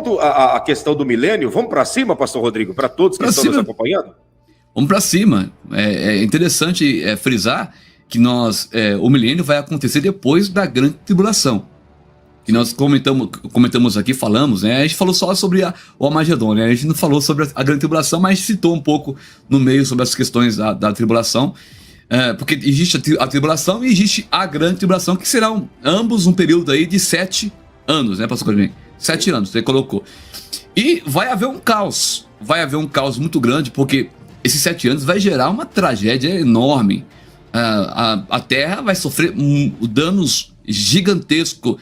quanto à questão do milênio, vamos para cima, pastor Rodrigo, para todos que estão nos acompanhando? Vamos para cima. É interessante frisar que o milênio vai acontecer depois da grande tribulação. Que nós comentamos aqui, falamos, né? A gente falou só sobre o Armagedon, né? A gente não falou sobre a grande tribulação, mas citou um pouco no meio sobre as questões da tribulação. Porque existe a tribulação e existe a grande tribulação, que serão ambos um período aí de 7 anos, né, pastor Claudinei? 7 anos, você colocou. E vai haver um caos muito grande, porque esses 7 anos vai gerar uma tragédia enorme. A Terra vai sofrer danos gigantescos,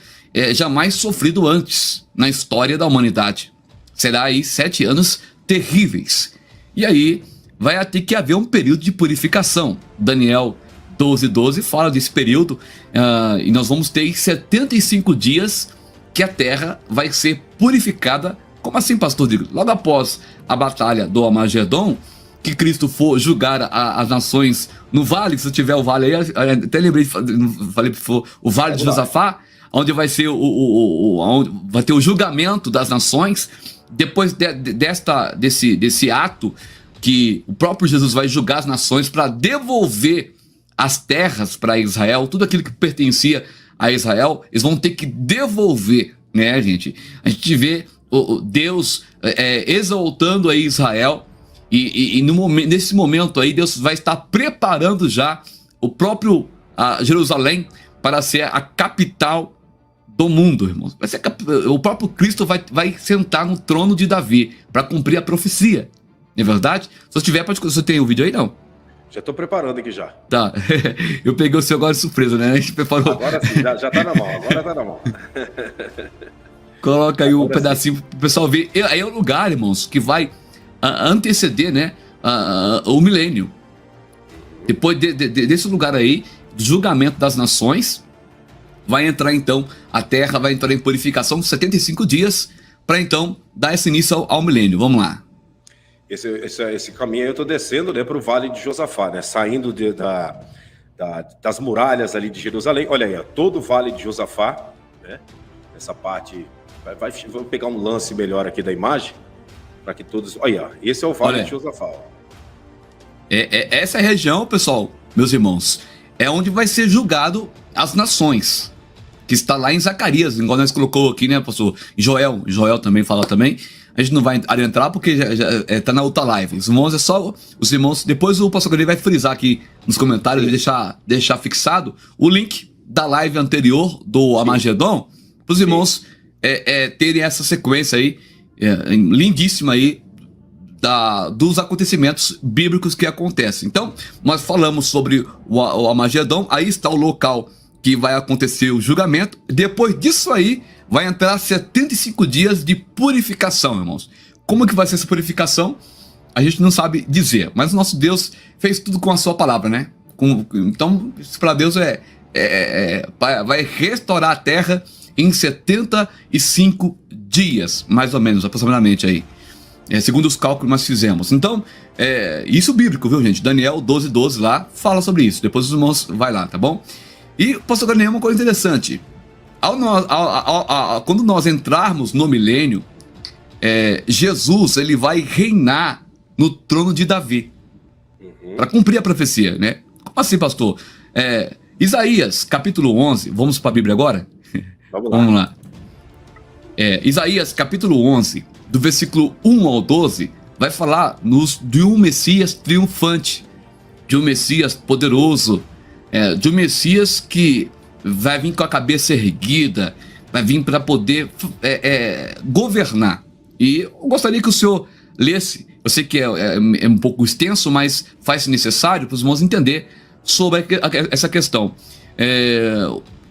jamais sofrido antes na história da humanidade. Será aí 7 anos terríveis. E aí vai ter que haver um período de purificação. Daniel 12:12 fala desse período, e nós vamos ter 75 dias que a Terra vai ser purificada. Como assim, pastor Rodrigo? Logo após a batalha do Armagedon, que Cristo for julgar as nações no vale, se tiver o vale aí, até lembrei, falei o vale de Josafá, onde vai ser onde vai ter o julgamento das nações. Depois desse ato, que o próprio Jesus vai julgar as nações para devolver as terras para Israel, tudo aquilo que pertencia a Israel, eles vão ter que devolver, né, gente? A gente vê Deus exaltando aí Israel, e nesse momento aí Deus vai estar preparando já o próprio Jerusalém para ser a capital do mundo, irmãos. Vai ser o próprio Cristo vai sentar no trono de Davi para cumprir a profecia. Não é verdade? Se você tiver, você tem o vídeo aí, não? Já estou preparando aqui já. Tá. Eu peguei o seu agora de surpresa, né? A gente preparou. Agora sim, já tá na mão. Agora tá na mão. Coloca aí um pedacinho pro pessoal ver. Aí é o lugar, irmãos, que vai anteceder, né, o milênio. Depois desse lugar aí, do julgamento das nações, vai entrar então, a Terra vai entrar em purificação 75 dias, para então dar esse início ao milênio. Vamos lá. Esse caminho aí eu estou descendo, né, para o Vale de Josafá, né, saindo das muralhas ali de Jerusalém. Olha aí, ó, todo o Vale de Josafá, né, essa parte, vou pegar um lance melhor aqui da imagem, para que todos... Olha, esse é o Vale de Josafá. Ó. Essa região, pessoal, meus irmãos, é onde vai ser julgado as nações, que está lá em Zacarias, igual nós colocou aqui, né, pastor? Joel também fala também. A gente não vai adentrar porque já tá na outra live. Os irmãos os irmãos, depois o pastor Claudinei vai frisar aqui nos comentários, deixar fixado o link da live anterior do Armagedon, para os irmãos terem essa sequência aí, lindíssima aí, dos acontecimentos bíblicos que acontecem. Então, nós falamos sobre o Armagedon, aí está o local que vai acontecer o julgamento. Depois disso aí, vai entrar 75 dias de purificação, irmãos. Como que vai ser essa purificação? A gente não sabe dizer, mas o nosso Deus fez tudo com a sua palavra, né? Então, isso para Deus vai restaurar a terra em 75 dias, mais ou menos, aproximadamente aí. Segundo os cálculos que nós fizemos. Então, isso bíblico, viu, gente? Daniel 12:12 lá fala sobre isso. Depois os irmãos vai lá, tá bom? E, pastor Claudinei, uma coisa interessante. Quando nós entrarmos no milênio, Jesus ele vai reinar no trono de Davi, para cumprir a profecia, né? Como assim, pastor? Isaías, capítulo 11, vamos para a Bíblia agora? Vamos lá. Isaías, capítulo 11, do versículo 1 ao 12, vai falar de um Messias triunfante, de um Messias poderoso, de um Messias que vai vir com a cabeça erguida, vai vir para poder governar. E eu gostaria que o senhor lesse, eu sei que é um pouco extenso, mas faz-se necessário para os irmãos entender sobre essa questão.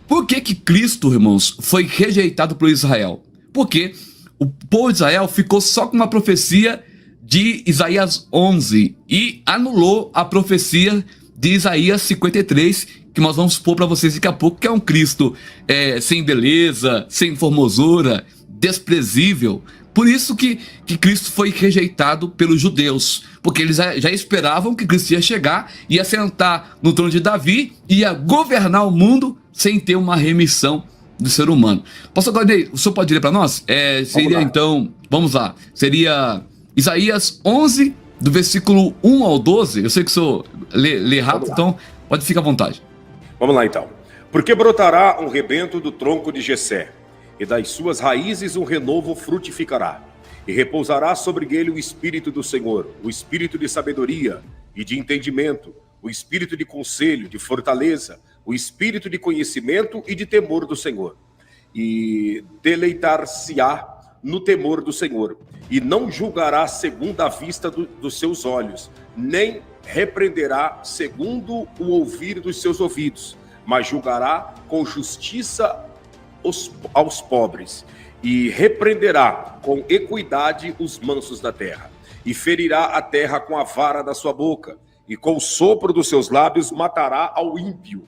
Por que Cristo, irmãos, foi rejeitado por Israel? Porque o povo de Israel ficou só com uma profecia de Isaías 11 e anulou a profecia de Isaías 53, que nós vamos expor para vocês daqui a pouco, que é um Cristo sem beleza, sem formosura, desprezível. Por isso que Cristo foi rejeitado pelos judeus, porque eles já esperavam que Cristo ia chegar, ia sentar no trono de Davi, ia governar o mundo sem ter uma remissão do ser humano. Pastor Gladney, o senhor pode ler para nós? Seria então, vamos lá, seria Isaías 11, do versículo 1 ao 12. Eu sei que o senhor lê rápido, então pode ficar à vontade. Vamos lá então. Porque brotará um rebento do tronco de Jessé, e das suas raízes um renovo frutificará. E repousará sobre ele o Espírito do Senhor, o Espírito de sabedoria e de entendimento, o Espírito de conselho, de fortaleza, o Espírito de conhecimento e de temor do Senhor. E deleitar-se-á no temor do Senhor, e não julgará segundo a vista dos seus olhos, nem repreenderá segundo o ouvir dos seus ouvidos, mas julgará com justiça aos pobres, e repreenderá com equidade os mansos da terra, e ferirá a terra com a vara da sua boca, e com o sopro dos seus lábios matará ao ímpio,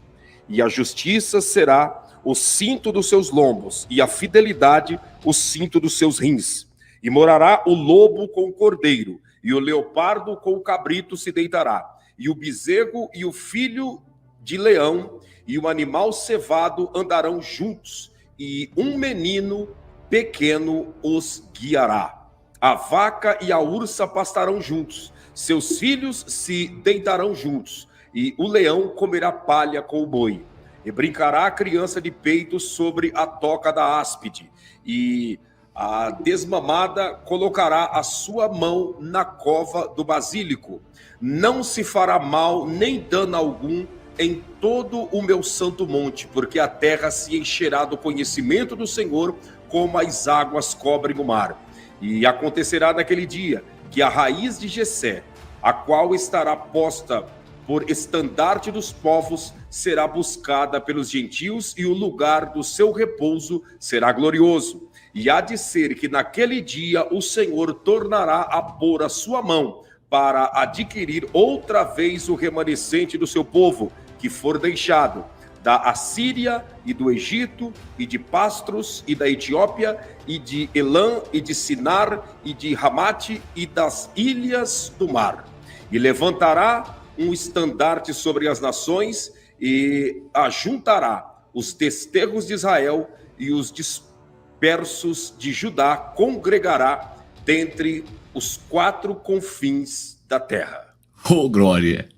e a justiça será o cinto dos seus lombos, e a fidelidade o cinto dos seus rins. E morará o lobo com o cordeiro, e o leopardo com o cabrito se deitará, e o bezerro e o filho de leão e o animal cevado andarão juntos, e um menino pequeno os guiará. A vaca e a ursa pastarão juntos, seus filhos se deitarão juntos, e o leão comerá palha com o boi. E brincará a criança de peito sobre a toca da áspide, e a desmamada colocará a sua mão na cova do basílico. Não se fará mal nem dano algum em todo o meu santo monte, porque a terra se encherá do conhecimento do Senhor, como as águas cobrem o mar. E acontecerá naquele dia que a raiz de Jessé, a qual estará posta por estandarte dos povos, será buscada pelos gentios, e o lugar do seu repouso será glorioso. E há de ser que naquele dia o Senhor tornará a pôr a sua mão para adquirir outra vez o remanescente do seu povo, que for deixado da Assíria e do Egito, e de Pastros, e da Etiópia, e de Elã, e de Sinar, e de Ramate, e das ilhas do mar. E levantará um estandarte sobre as nações, e ajuntará os desterros de Israel, e os dispersos de Judá congregará dentre os 4 confins da terra. Oh, glória!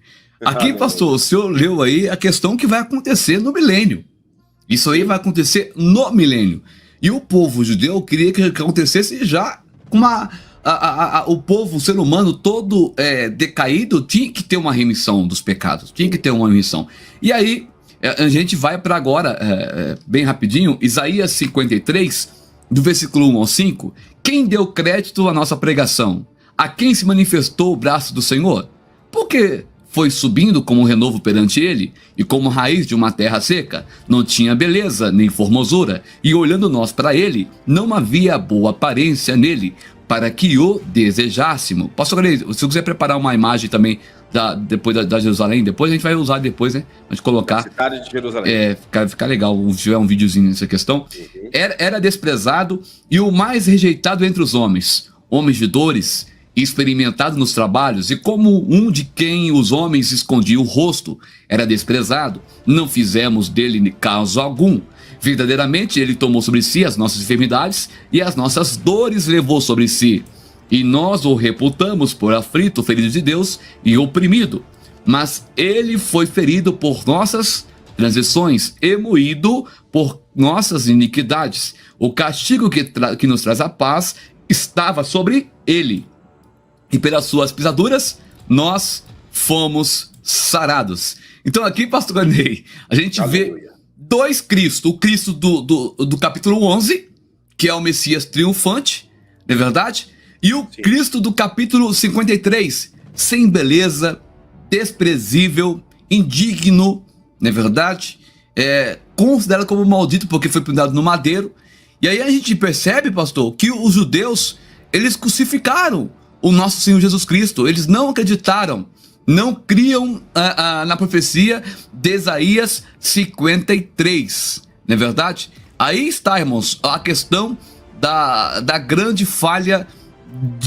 Aqui, pastor, o senhor leu aí a questão que vai acontecer no milênio. Isso aí vai acontecer no milênio. E o povo judeu queria que acontecesse já com o povo, o ser humano todo decaído, tinha que ter uma remissão dos pecados, tinha que ter uma remissão. E aí, a gente vai para agora, bem rapidinho, Isaías 53, do versículo 1 ao 5. Quem deu crédito à nossa pregação? A quem se manifestou o braço do Senhor? Porque foi subindo como um renovo perante ele, e como raiz de uma terra seca, não tinha beleza nem formosura, e olhando nós para ele, não havia boa aparência nele, para que o desejássemos. Pastor Gladney, se você quiser preparar uma imagem também depois da Jerusalém, depois a gente vai usar depois, né? A gente colocar. Cidade de Jerusalém. Ficar legal, se tiver um videozinho nessa questão. Uhum. Era desprezado e o mais rejeitado entre os homens de dores, experimentado nos trabalhos, e como um de quem os homens escondiam o rosto, era desprezado, não fizemos dele caso algum. Verdadeiramente ele tomou sobre si as nossas enfermidades e as nossas dores levou sobre si. E nós o reputamos por aflito, ferido de Deus e oprimido. Mas ele foi ferido por nossas transgressões e moído por nossas iniquidades. O castigo que nos traz a paz estava sobre ele. E pelas suas pisaduras, nós fomos sarados. Então aqui, pastor Gladney, a gente vê dois Cristos. O Cristo do capítulo 11, que é o Messias triunfante, não é verdade? E o Sim. Cristo do capítulo 53, sem beleza, desprezível, indigno, não é verdade? Considerado como maldito porque foi pendurado no madeiro. E aí a gente percebe, pastor, que os judeus, eles crucificaram o nosso Senhor Jesus Cristo. Eles não acreditaram, não criam na profecia de Isaías 53, não é verdade? Aí está, irmãos, a questão da grande falha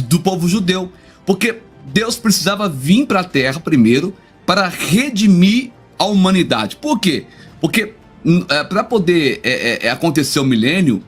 do povo judeu, porque Deus precisava vir para a terra primeiro para redimir a humanidade. Por quê? Porque para poder acontecer o milênio,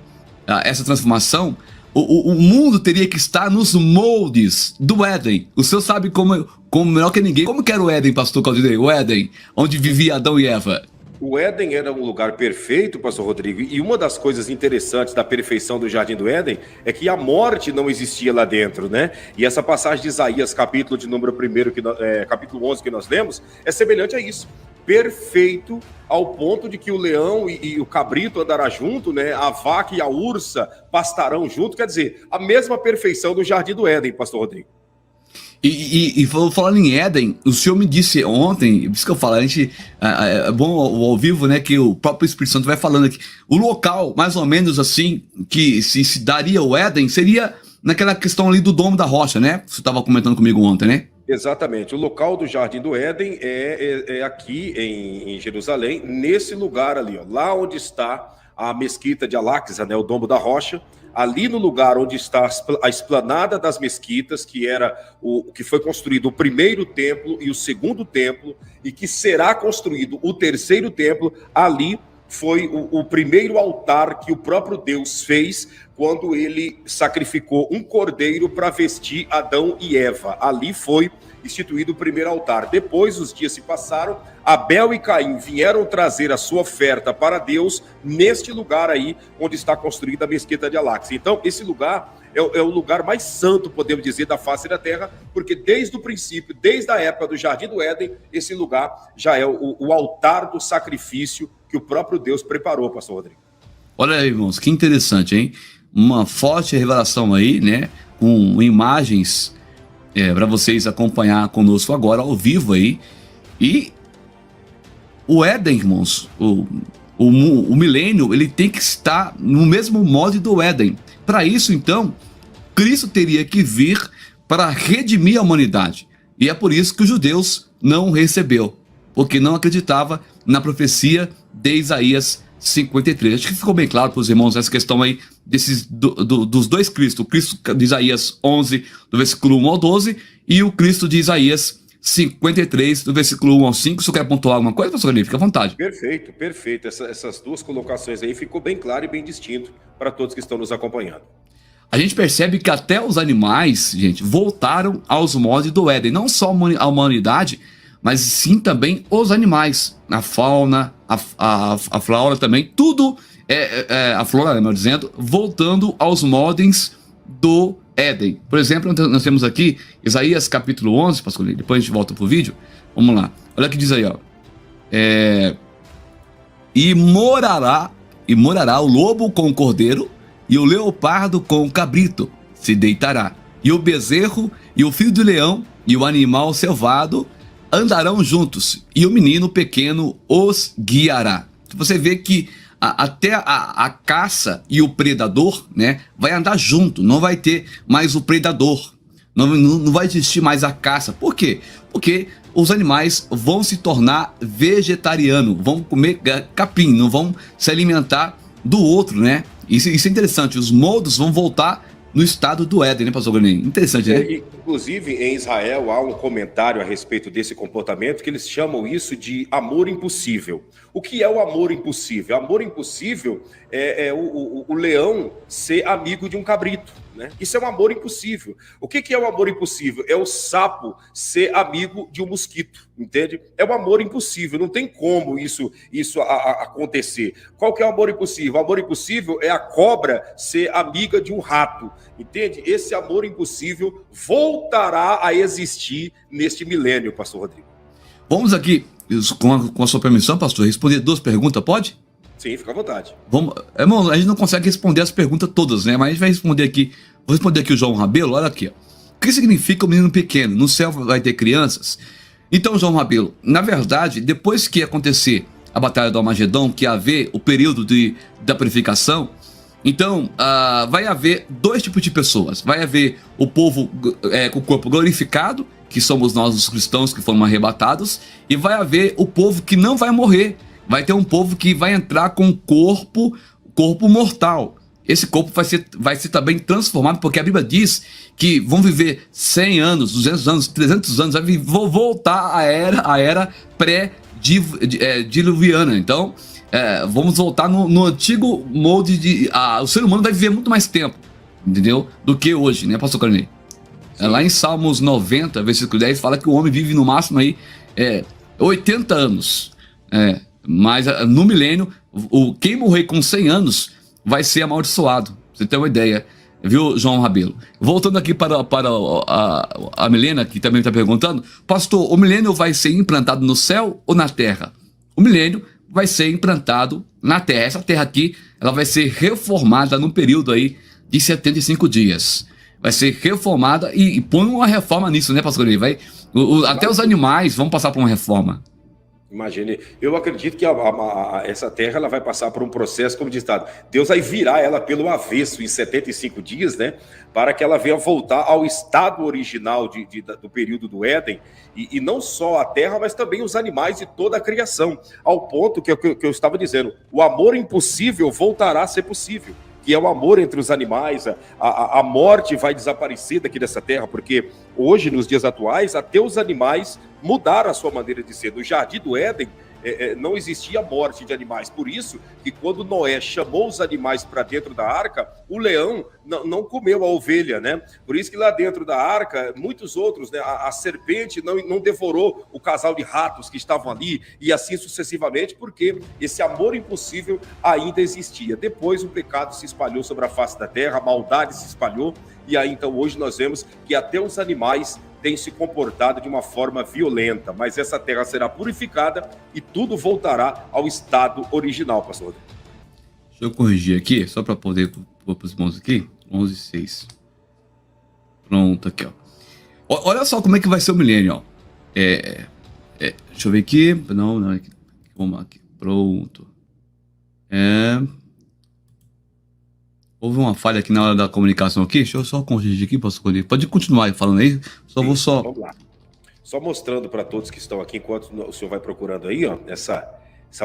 essa transformação, o mundo teria que estar nos moldes do Éden. O senhor sabe como melhor que ninguém. Como que era o Éden, pastor Claudinei? O Éden, onde vivia Adão e Eva. O Éden era um lugar perfeito, pastor Rodrigo, e uma das coisas interessantes da perfeição do Jardim do Éden é que a morte não existia lá dentro, né? E essa passagem de Isaías, capítulo de número 1, capítulo 11 que nós lemos, é semelhante a isso. Perfeito ao ponto de que o leão e o cabrito andará junto, né? A vaca e a ursa pastarão junto, quer dizer, a mesma perfeição do Jardim do Éden, pastor Rodrigo. E falando em Éden, o senhor me disse ontem, por isso que eu falo, a gente, é bom ao vivo, né, que o próprio Espírito Santo vai falando aqui, o local, mais ou menos assim, que se daria o Éden, seria naquela questão ali do Domo da Rocha, né? Você estava comentando comigo ontem, né? Exatamente, o local do Jardim do Éden é aqui em Jerusalém, nesse lugar ali, ó, lá onde está a mesquita de Al-Aqsa, né, o Domo da Rocha, ali no lugar onde está a esplanada das mesquitas, que era que foi construído o primeiro templo e o segundo templo, e que será construído o terceiro templo, ali foi o primeiro altar que o próprio Deus fez quando ele sacrificou um cordeiro para vestir Adão e Eva. Ali foi instituído o primeiro altar. Depois os dias se passaram, Abel e Caim vieram trazer a sua oferta para Deus neste lugar aí onde está construída a mesquita de Al-Aqsa. Então esse lugar é o lugar mais santo, podemos dizer, da face da terra, porque desde o princípio, desde a época do Jardim do Éden, esse lugar já é o altar do sacrifício que o próprio Deus preparou, pastor Rodrigo. Olha aí, irmãos, que interessante, hein? Uma forte revelação aí, né? Com imagens para vocês acompanhar conosco agora, ao vivo aí. E o Éden, irmãos, o milênio, ele tem que estar no mesmo molde do Éden. Para isso, então, Cristo teria que vir para redimir a humanidade. E é por isso que os judeus não o recebeu, porque não acreditava na profecia de Isaías 53. Acho que ficou bem claro para os irmãos essa questão aí dos dois Cristos. O Cristo de Isaías 11, do versículo 1 ao 12, e o Cristo de Isaías 53, do versículo 1 ao 5. Se você quer pontuar alguma coisa, pastor René, fica à vontade. Perfeito, perfeito. Essas duas colocações aí ficou bem claro e bem distinto para todos que estão nos acompanhando. A gente percebe que até os animais, gente, voltaram aos moldes do Éden. Não só a humanidade, mas sim também os animais. A fauna, a flora também, tudo a flora, melhor dizendo, voltando aos moldes do Éden. Por exemplo, nós temos aqui Isaías capítulo 11, pastor, depois a gente volta pro vídeo. Vamos lá. Olha o que diz aí, ó. E morará o lobo com o cordeiro, e o leopardo com o cabrito se deitará, e o bezerro e o filho do leão e o animal selvado andarão juntos, e o menino pequeno os guiará. Você vê que até a caça e o predador, né, vai andar junto, não vai ter mais o predador, não vai existir mais a caça. Por quê? Porque os animais vão se tornar vegetarianos, vão comer capim, não vão se alimentar do outro, né? Isso é interessante, os moldes vão voltar no estado do Éden, né, pastor Graném? Interessante, né? Inclusive, em Israel, há um comentário a respeito desse comportamento que eles chamam isso de amor impossível. O que é o amor impossível? Amor impossível é o leão ser amigo de um cabrito, né? Isso é um amor impossível. O que é o amor impossível? É o sapo ser amigo de um mosquito, entende? É um amor impossível, não tem como isso acontecer. Qual que é o amor impossível? O amor impossível é a cobra ser amiga de um rato, entende? Esse amor impossível voltará a existir neste milênio, pastor Rodrigo. Vamos aqui, com a sua permissão, pastor, responder duas perguntas, pode? Sim, fica à vontade. Vamos, irmão, a gente não consegue responder as perguntas todas, né? Mas a gente vai responder aqui. Vou responder aqui o João Rabelo, olha aqui, ó. O que significa o menino pequeno? No céu vai ter crianças? Então, João Rabelo, na verdade, depois que acontecer a Batalha do Armagedon, que haver o período da purificação, então vai haver dois tipos de pessoas. Vai haver o povo com o corpo glorificado, que somos nós os cristãos que foram arrebatados, e vai haver o povo que não vai morrer. Vai ter um povo que vai entrar com corpo mortal. Esse corpo vai ser também transformado, porque a Bíblia diz que vão viver 100 anos, 200 anos, 300 anos, vai voltar a era diluviana. Então, vamos voltar no antigo molde o ser humano vai viver muito mais tempo, entendeu? Do que hoje, né, pastor Carney? Lá em Salmos 90, versículo 10, fala que o homem vive no máximo aí 80 anos. Mas no milênio, quem morrer com 100 anos vai ser amaldiçoado. Você tem uma ideia, viu, João Rabelo? Voltando aqui para a Milena, que também está perguntando, pastor, o milênio vai ser implantado no céu ou na terra? O milênio vai ser implantado na terra. Essa terra aqui, ela vai ser reformada num período aí de 75 dias. Vai ser reformada e põe uma reforma nisso, né, pastor? Até os animais vão passar por uma reforma. Imagine, eu acredito que essa terra ela vai passar por um processo, como diz, Deus vai virar ela pelo avesso em 75 dias, né? Para que ela venha voltar ao estado original do período do Éden, e não só a terra, mas também os animais e toda a criação, ao ponto que eu estava dizendo, o amor impossível voltará a ser possível, que é o amor entre os animais, a morte vai desaparecer daqui dessa terra, porque hoje, nos dias atuais, até os animais mudaram a sua maneira de ser. No Jardim do Éden, não existia morte de animais, por isso que quando Noé chamou os animais para dentro da arca, o leão não comeu a ovelha, né? Por isso que lá dentro da arca, muitos outros, né? A serpente não devorou o casal de ratos que estavam ali, e assim sucessivamente, porque esse amor impossível ainda existia. Depois o pecado se espalhou sobre a face da terra, a maldade se espalhou, e aí então hoje nós vemos que até os animais têm se comportado de uma forma violenta, mas essa terra será purificada e tudo voltará ao estado original, pastor Rodrigo. Deixa eu corrigir aqui, só para poder pôr para os irmãos aqui, 11:6. Pronto, aqui, ó. Olha só como é que vai ser o milênio, ó. Deixa eu ver aqui, não, aqui, vamos aqui, pronto. Houve uma falha aqui na hora da comunicação aqui. Deixa eu só corrigir aqui, pastor Rodrigo. Pode continuar falando aí. Vamos lá. Só mostrando para todos que estão aqui, enquanto o senhor vai procurando aí, ó, essa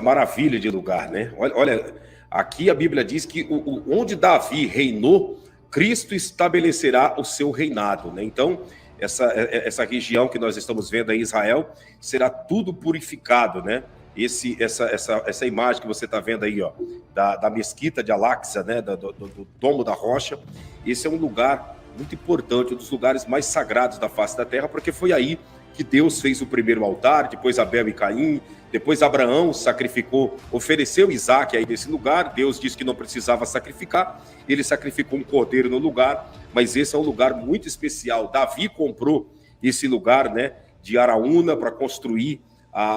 maravilha de lugar, né? Olha, aqui a Bíblia diz que onde Davi reinou, Cristo estabelecerá o seu reinado, né? Então, essa região que nós estamos vendo aí, Israel, será tudo purificado, né? Essa imagem que você está vendo aí, ó, da mesquita de Al-Aqsa, né, do Domo da Rocha, esse é um lugar muito importante, um dos lugares mais sagrados da face da terra, porque foi aí que Deus fez o primeiro altar, depois Abel e Caim, depois Abraão sacrificou, ofereceu Isaac aí nesse lugar. Deus disse que não precisava sacrificar, ele sacrificou um cordeiro no lugar, mas esse é um lugar muito especial. Davi comprou esse lugar, né, de Araúna para construir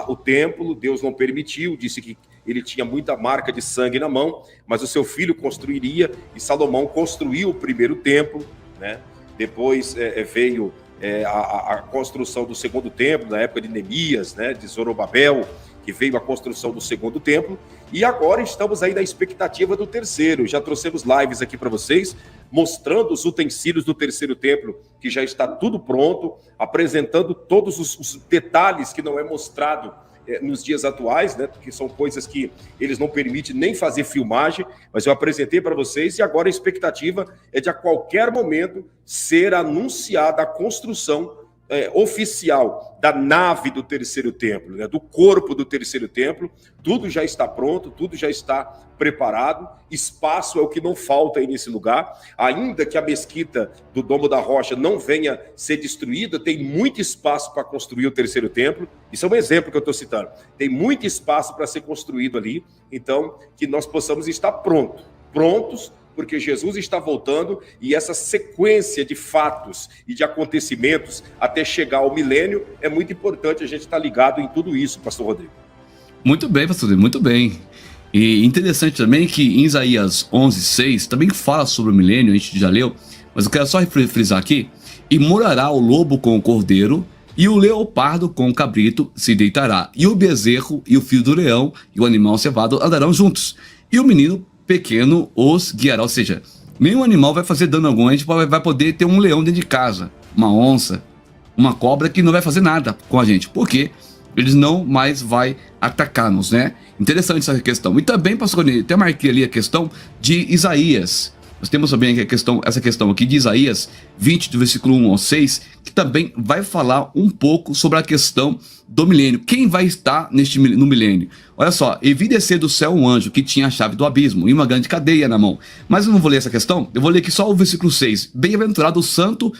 o templo. Deus não permitiu, disse que ele tinha muita marca de sangue na mão, mas o seu filho construiria, e Salomão construiu o primeiro templo, né? Depois veio a construção do segundo templo, na época de Neemias, né, de Zorobabel, que veio a construção do segundo templo, e agora estamos aí na expectativa do terceiro. Já trouxemos lives aqui para vocês, mostrando os utensílios do terceiro templo, que já está tudo pronto, apresentando todos os detalhes que não é mostrado nos dias atuais, né, que são coisas que eles não permitem nem fazer filmagem, mas eu apresentei para vocês, e agora a expectativa é de a qualquer momento ser anunciada a construção oficial da nave do terceiro templo, né, do corpo do terceiro templo. Tudo já está pronto, tudo já está preparado, espaço é o que não falta aí nesse lugar, ainda que a mesquita do Domo da Rocha não venha ser destruída, tem muito espaço para construir o terceiro templo. Isso é um exemplo que eu estou citando, tem muito espaço para ser construído ali, então que nós possamos estar prontos, porque Jesus está voltando, e essa sequência de fatos e de acontecimentos até chegar ao milênio, é muito importante a gente estar ligado em tudo isso, pastor Rodrigo. Muito bem, pastor Rodrigo, muito bem. E interessante também que em Isaías 11:6 também fala sobre o milênio, a gente já leu, mas eu quero só frisar aqui: e morará o lobo com o cordeiro, e o leopardo com o cabrito se deitará, e o bezerro e o filho do leão e o animal cevado andarão juntos, e o menino pequeno os guiará. Ou seja, nenhum animal vai fazer dano algum. A gente vai poder ter um leão dentro de casa, uma onça, uma cobra que não vai fazer nada com a gente, porque eles não mais vai atacar-nos, né? Interessante essa questão. E também, pastor, até marquei ali a questão de Isaías. Nós temos também essa questão aqui de Isaías 20, do versículo 1 ao 6, que também vai falar um pouco sobre a questão do milênio. Quem vai estar no milênio? Olha só, e vi descer do céu um anjo que tinha a chave do abismo e uma grande cadeia na mão. Mas eu não vou ler essa questão, eu vou ler aqui só o versículo 6. Bem-aventurado o santo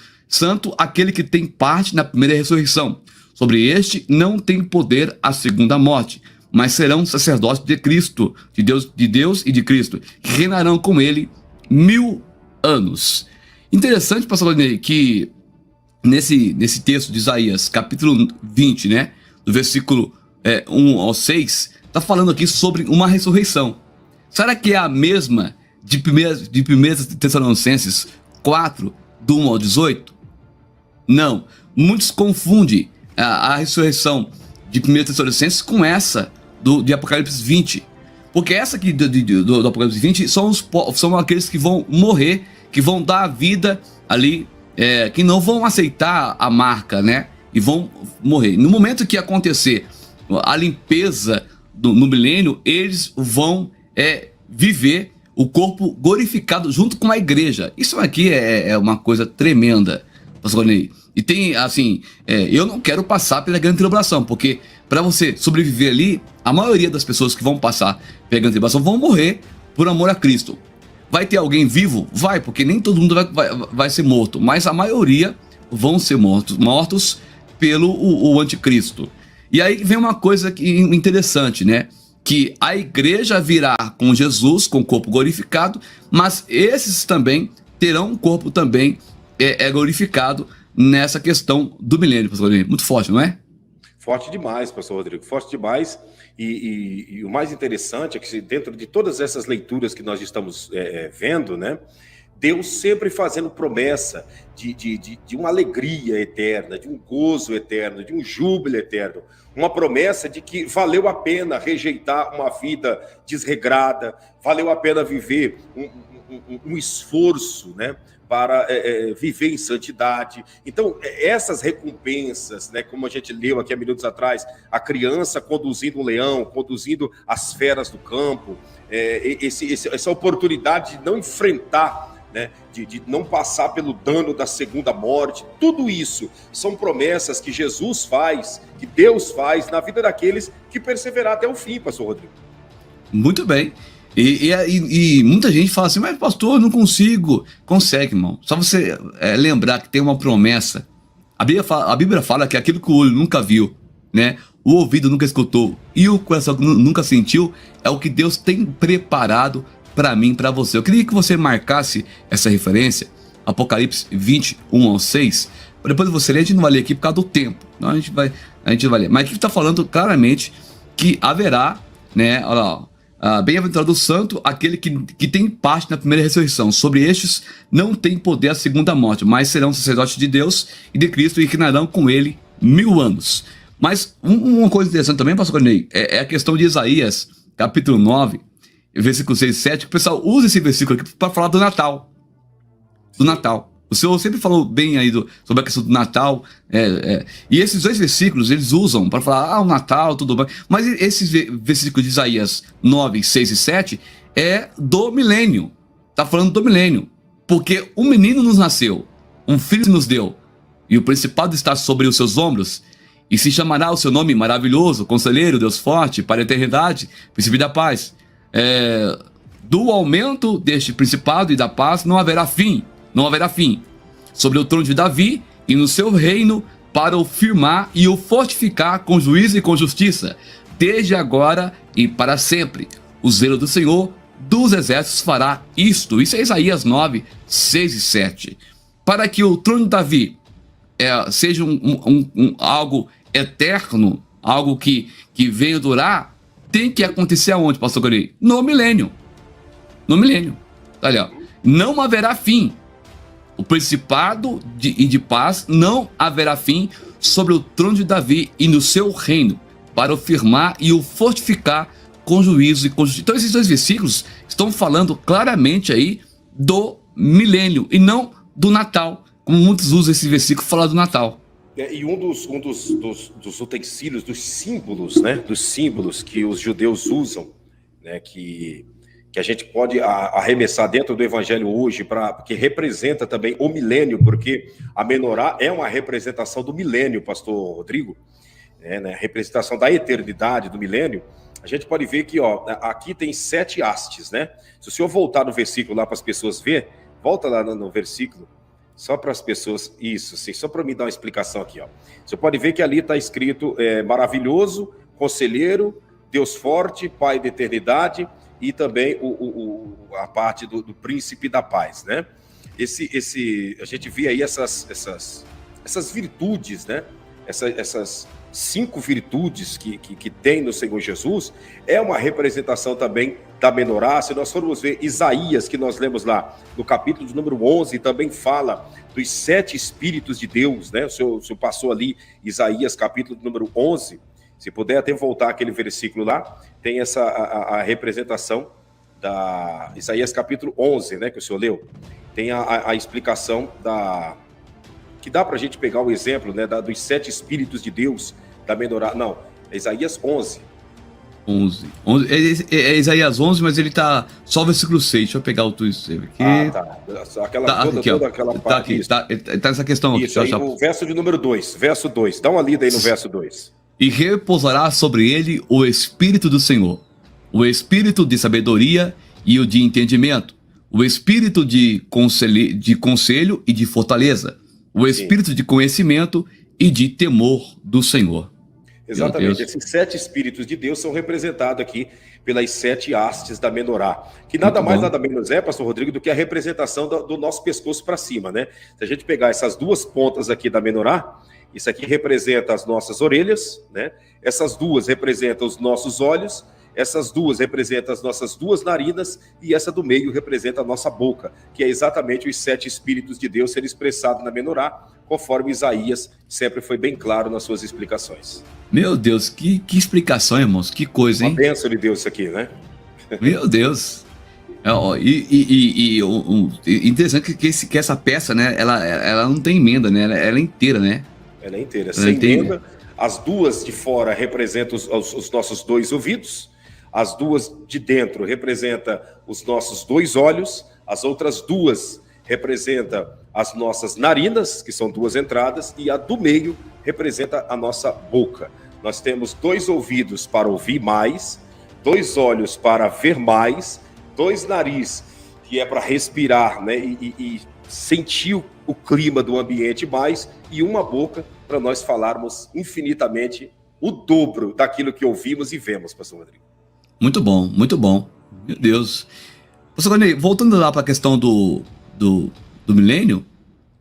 aquele que tem parte na primeira ressurreição. Sobre este não tem poder a segunda morte, mas serão sacerdotes de Cristo, de Deus e de Cristo, que reinarão com ele 1000 anos. Interessante, pastor Rodney, que nesse texto de Isaías, capítulo 20, né, do versículo 1 ao 6, está falando aqui sobre uma ressurreição. Será que é a mesma de 1 Tessalonicenses 4, do 1 ao 18? Não. Muitos confundem a ressurreição de 1 Tessalonicenses com essa de Apocalipse 20. Porque essa aqui do Apocalipse 20 são aqueles que vão morrer, que vão dar a vida ali, que não vão aceitar a marca, né? E vão morrer. No momento que acontecer a limpeza no milênio, eles vão viver o corpo glorificado junto com a igreja. Isso aqui é uma coisa tremenda, pastor Ney. E tem, assim, eu não quero passar pela grande tribulação, porque para você sobreviver ali, a maioria das pessoas que vão passar pela grande tribulação vão morrer por amor a Cristo. Vai ter alguém vivo? Vai, porque nem todo mundo vai ser morto, mas a maioria vão ser mortos pelo o anticristo. E aí vem uma coisa interessante, né? Que a igreja virá com Jesus, com o corpo glorificado, mas esses também terão um corpo também glorificado nessa questão do milênio, pastor Rodrigo. Muito forte, não é? Forte demais, pastor Rodrigo, forte demais. E o mais interessante é que dentro de todas essas leituras que nós estamos vendo, né, Deus sempre fazendo promessa de uma alegria eterna, de um gozo eterno, de um júbilo eterno, uma promessa de que valeu a pena rejeitar uma vida desregrada, valeu a pena viver um esforço, né, para viver em santidade. Então, essas recompensas, né, como a gente leu aqui há minutos atrás, a criança conduzindo um leão, conduzindo as feras do campo, essa oportunidade de não enfrentar, né, de não passar pelo dano da segunda morte, tudo isso são promessas que Jesus faz, que Deus faz na vida daqueles que perseverar até o fim, pastor Rodrigo. Muito bem. E muita gente fala assim, mas pastor, eu não consigo. Consegue, irmão. Só você lembrar que tem uma promessa. A Bíblia fala que aquilo que o olho nunca viu, né, o ouvido nunca escutou e o coração nunca sentiu, é o que Deus tem preparado para mim, para você. Eu queria que você marcasse essa referência, Apocalipse 21 ao 6. Depois você ler, a gente não vai ler aqui por causa do tempo. Não, a gente vai ler. Mas aqui está falando claramente que haverá, né, olha lá, bem-aventurado o santo, aquele que tem parte na primeira ressurreição. Sobre estes não tem poder a segunda morte, mas serão sacerdotes de Deus e de Cristo e reinarão com ele 1000 anos. Mas uma coisa interessante também, pastor Cornei, é a questão de Isaías, capítulo 9, versículo 6 e 7, que o pessoal usa esse versículo aqui para falar do Natal. Do Natal. O Senhor sempre falou bem aí sobre a questão do Natal. E esses dois versículos eles usam para falar, o Natal, tudo bem. Mas esses versículos de Isaías 9, 6 e 7 é do milênio. Está falando do milênio. Porque um menino nos nasceu, um filho nos deu, e o principado está sobre os seus ombros, e se chamará o seu nome maravilhoso, conselheiro, Deus forte, para a eternidade, príncipe da paz. Do aumento deste principado e da paz não haverá fim. Não haverá fim, sobre o trono de Davi e no seu reino, para o firmar e o fortificar com juízo e com justiça, desde agora e para sempre. O zelo do Senhor dos exércitos fará isto. Isso é Isaías 9, 6 e 7. Para que o trono de Davi seja algo eterno, algo que venha durar, tem que acontecer aonde, pastor Cornei? No milênio. No milênio. Olha, não haverá fim. O principado e de paz não haverá fim sobre o trono de Davi e no seu reino, para o firmar e o fortificar com juízo e com justiça. Então esses dois versículos estão falando claramente aí do milênio e não do Natal, como muitos usam esse versículo para falar do Natal. E um dos utensílios, dos símbolos, né, dos símbolos que os judeus usam, né, que a gente pode arremessar dentro do evangelho hoje, que representa também o milênio, porque a menorá é uma representação do milênio, pastor Rodrigo, né, a representação da eternidade, do milênio, a gente pode ver que, ó, aqui tem 7 hastes, né? Se o senhor voltar no versículo lá para as pessoas ver, volta lá no versículo, só para as pessoas, isso, sim, só para me dar uma explicação aqui, ó. Você pode ver que ali está escrito maravilhoso, conselheiro, Deus forte, Pai da eternidade, e também a parte do príncipe da paz, né? A gente vê aí essas virtudes, né? Essas 5 virtudes que tem no Senhor Jesus, é uma representação também da menorá. Se nós formos ver Isaías, que nós lemos lá no capítulo de número 11, também fala dos 7 Espíritos de Deus, né? O senhor passou ali, Isaías, capítulo de número 11, se puder até voltar aquele versículo lá, tem a representação da Isaías capítulo 11, né, que o senhor leu, tem a explicação que dá para a gente pegar o exemplo, né, dos 7 Espíritos de Deus, da menorá. Não, é Isaías 11. 11. É Isaías 11, mas ele tá só o versículo 6. Deixa eu pegar o tweet aqui. Ah, tá. Toda aquela parte. Tá nessa questão aqui. Isso, aí, o verso de número 2. Verso 2. Dá uma lida aí no verso 2. E repousará sobre ele o Espírito do Senhor, o Espírito de sabedoria e o de entendimento, o Espírito de conselho e de fortaleza, o Espírito de conhecimento e de temor do Senhor. Exatamente, esses 7 Espíritos de Deus são representados aqui pelas 7 hastes da menorá, que nada mais, nada menos pastor Rodrigo, do que a representação do nosso pescoço para cima, né? Se a gente pegar essas 2 pontas aqui da menorá, isso aqui representa as nossas orelhas, né? Essas 2 representam os nossos olhos, essas 2 representam as nossas 2 narinas, e essa do meio representa a nossa boca, que é exatamente os 7 Espíritos de Deus sendo expressados na menorá, conforme Isaías sempre foi bem claro nas suas explicações. Meu Deus, que explicação, irmãos, que coisa, hein? Uma bênção de Deus isso aqui, né? Meu Deus. Interessante que essa peça, né, ela não tem emenda, né? Ela é inteira, né? Ela é inteira, sem emenda. As 2 de fora representam os nossos 2 ouvidos, as 2 de dentro representam os nossos 2 olhos, as outras 2 representam as nossas narinas, que são 2 entradas, e a do meio representa a nossa boca. Nós temos 2 ouvidos para ouvir mais, 2 olhos para ver mais, 2 nariz, que é para respirar, né, e sentir o clima do ambiente mais, e uma boca para nós falarmos infinitamente o dobro daquilo que ouvimos e vemos, pastor Rodrigo. Muito bom, muito bom. Meu Deus. Pastor Rodrigo, voltando lá para a questão do milênio,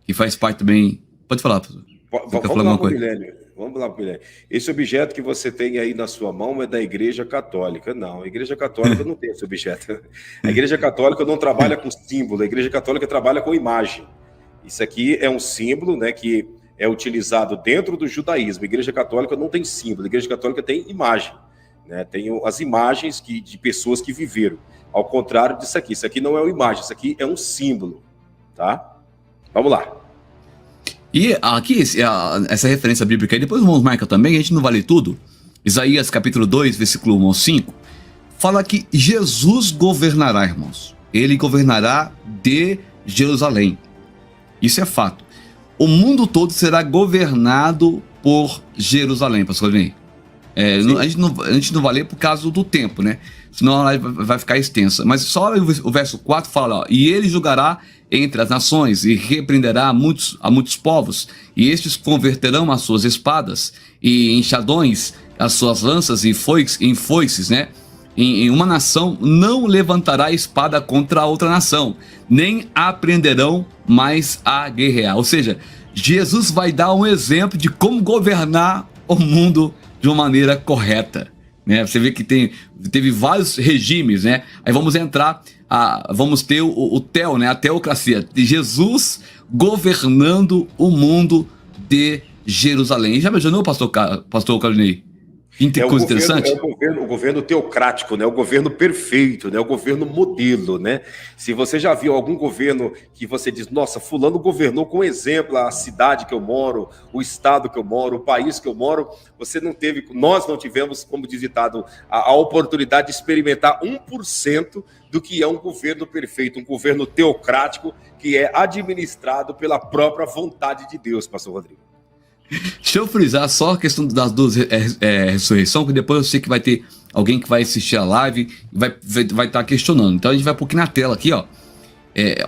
que faz parte também... Pode falar, pastor. Vamos lá para o milênio. Vamos lá para o milênio. Esse objeto que você tem aí na sua mão é da Igreja Católica. Não, a Igreja Católica não tem esse objeto. A Igreja Católica não trabalha com símbolo, a Igreja Católica trabalha com imagem. Isso aqui é um símbolo, né, que é utilizado dentro do judaísmo. A Igreja Católica não tem símbolo, a Igreja Católica tem imagem, né? Tem as imagens de pessoas que viveram. Ao contrário disso aqui não é uma imagem, isso aqui é um símbolo, tá? Vamos lá. E aqui, essa referência bíblica aí, depois vamos marcar também, a gente não vale tudo. Isaías capítulo 2, versículo 1 ao 5, fala que Jesus governará, irmãos. Ele governará de Jerusalém. Isso é fato. O mundo todo será governado por Jerusalém, pastor Rodrigo. A gente não vai ler por causa do tempo, né? Senão a live vai ficar extensa. Mas só o verso 4 fala, ó, e ele julgará entre as nações e repreenderá a muitos povos, e estes converterão as suas espadas e enxadões, as suas lanças em foices, né? Em uma nação não levantará espada contra outra nação, nem aprenderão mais a guerrear. Ou seja, Jesus vai dar um exemplo de como governar o mundo de uma maneira correta, né? Você vê que teve vários regimes, né? Aí vamos ter o Theo, né? A teocracia de Jesus governando o mundo de Jerusalém. Já imaginou, pastor Carlinei? Que coisa interessante. O governo teocrático, né? O governo perfeito, né? O governo modelo, né? Se você já viu algum governo que você diz, nossa, fulano governou com exemplo a cidade que eu moro, o estado que eu moro, o país que eu moro, nós não tivemos, como diz ditado, a oportunidade de experimentar 1% do que é um governo perfeito, um governo teocrático que é administrado pela própria vontade de Deus, pastor Rodrigo. Deixa eu frisar só a questão das duas ressurreições, que depois eu sei que vai ter alguém que vai assistir a live e vai estar questionando. Então a gente vai um pouquinho na tela aqui, ó.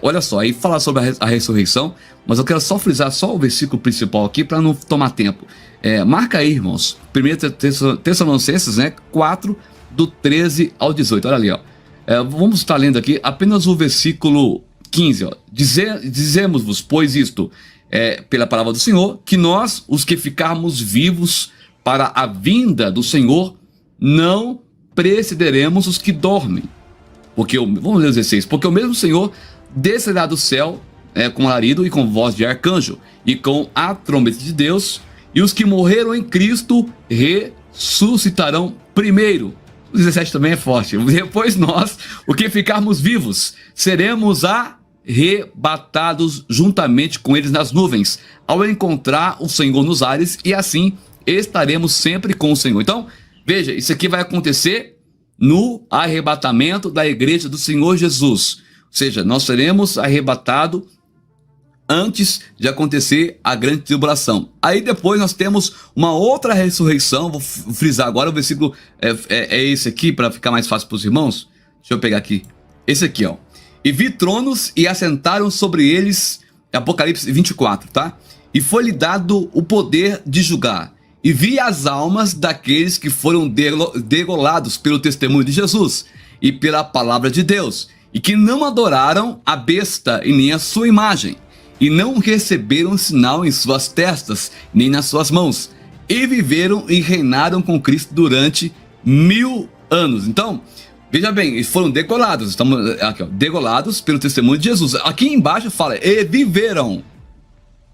Olha só, aí falar sobre a ressurreição, mas eu quero só frisar só o versículo principal aqui para não tomar tempo. Marca aí, irmãos, 1 Tessalonicenses, né, 4, do 13 ao 18, olha ali, ó. Vamos estar lendo aqui apenas o versículo 15, ó. Dizemos-vos, pois isto, pela palavra do Senhor, que nós, os que ficarmos vivos para a vinda do Senhor, não precederemos os que dormem. Vamos ler os 16. Porque o mesmo Senhor descerá do céu com alarido e com voz de arcanjo e com a trombeta de Deus, e os que morreram em Cristo ressuscitarão primeiro. O 17 também é forte. Depois nós, o que ficarmos vivos, seremos arrebatados juntamente com eles nas nuvens, ao encontrar o Senhor nos ares, e assim estaremos sempre com o Senhor. Então, veja, isso aqui vai acontecer no arrebatamento da igreja do Senhor Jesus. Ou seja, nós seremos arrebatados antes de acontecer a grande tribulação. Aí depois nós temos uma outra ressurreição. Vou frisar agora, o versículo é esse aqui, para ficar mais fácil para os irmãos. Deixa eu pegar aqui. Esse aqui, ó. E vi tronos e assentaram sobre eles, Apocalipse 24, tá? E foi-lhe dado o poder de julgar. E vi as almas daqueles que foram degolados pelo testemunho de Jesus e pela palavra de Deus, e que não adoraram a besta e nem a sua imagem, e não receberam sinal em suas testas, nem nas suas mãos, e viveram e reinaram com Cristo durante 1000 anos. Então, veja bem, eles foram degolados, estamos aqui, ó, degolados pelo testemunho de Jesus. Aqui embaixo fala, e viveram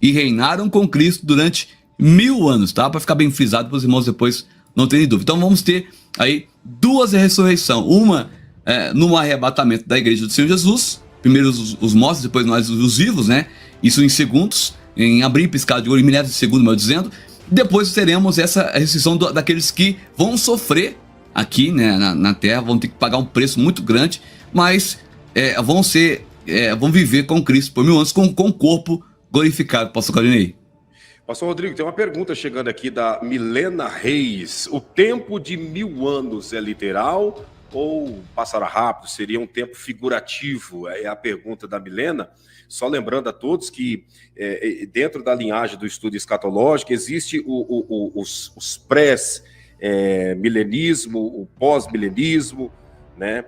e reinaram com Cristo durante 1000 anos, tá? Para ficar bem frisado para os irmãos depois não terem dúvida. Então vamos ter aí duas ressurreições, uma no arrebatamento da igreja do Senhor Jesus, primeiro os mortos, depois nós os vivos, né? Isso em segundos, em abrir e piscar de olho, em milhares de segundos, melhor dizendo. Depois teremos essa ressurreição daqueles que vão sofrer aqui, né, na terra, vão ter que pagar um preço muito grande, mas vão viver com Cristo por 1000 anos, com o corpo glorificado. Pastor Claudinei. Pastor Rodrigo, tem uma pergunta chegando aqui da Milena Reis. O tempo de 1000 anos é literal ou passará rápido? Seria um tempo figurativo? É a pergunta da Milena. Só lembrando a todos que dentro da linhagem do estudo escatológico existe os pré-milenismo, o pós-milenismo, né?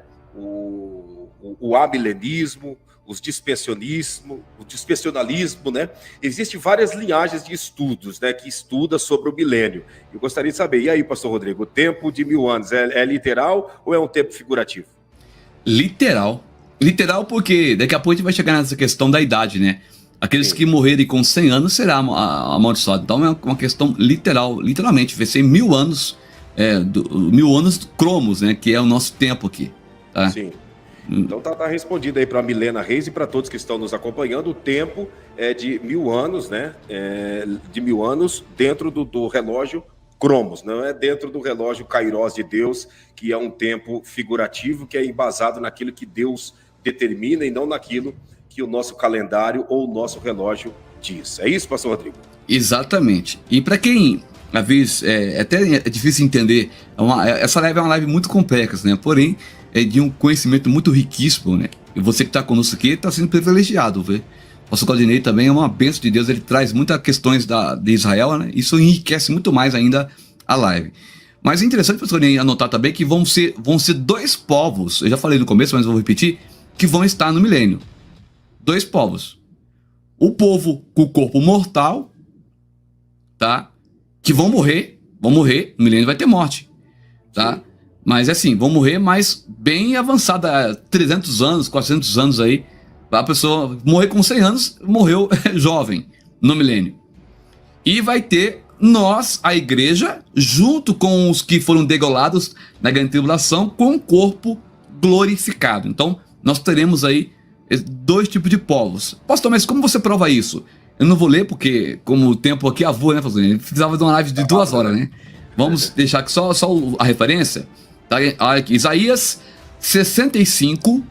o amilenismo, o dispensionalismo, né? Existem várias linhagens de estudos, né, que estuda sobre o milênio. Eu gostaria de saber, e aí, pastor Rodrigo, o tempo de 1000 anos é literal ou é um tempo figurativo? Literal. Literal porque daqui a pouco a gente vai chegar nessa questão da idade, né? Aqueles que morrerem com 100 anos será amaldiçoado. Então é uma questão literal, literalmente, vai ser 1000 anos, 1000 anos cromos, né, que é o nosso tempo aqui, tá? Sim. Então tá respondido aí para Milena Reis e para todos que estão nos acompanhando. O tempo é de 1000 anos, né? De 1000 anos dentro do relógio Cromos, não é dentro do relógio Kairos de Deus, que é um tempo figurativo, que é embasado naquilo que Deus determina e não naquilo que o nosso calendário ou o nosso relógio diz. É isso, pastor Rodrigo? Exatamente. E para quem, às vezes, é difícil entender, essa live é uma live muito complexa, né? Porém, é de um conhecimento muito riquíssimo, né? E você que está conosco aqui está sendo privilegiado, vê? O pastor Claudinei também é uma bênção de Deus, ele traz muitas questões de Israel, né? Isso enriquece muito mais ainda a live. Mas é interessante, pastor Claudinei, anotar também que vão ser 2 povos, eu já falei no começo, mas vou repetir, que vão estar no milênio. 2 povos. O povo com o corpo mortal, tá? Que vão morrer, no milênio vai ter morte, tá? Mas assim, vão morrer, mas bem avançada, 300 anos, 400 anos aí. A pessoa morrer com 100 anos, morreu jovem no milênio. E vai ter nós, a igreja, junto com os que foram degolados na grande tribulação, com o corpo glorificado. Então, nós teremos aí 2 tipos de povos. Pastor, mas como você prova isso? Eu não vou ler porque, como o tempo aqui avô, né, pastor? Ele precisava de uma live de 2 horas, né? Vamos deixar aqui só a referência. Tá? Aqui, Isaías 65,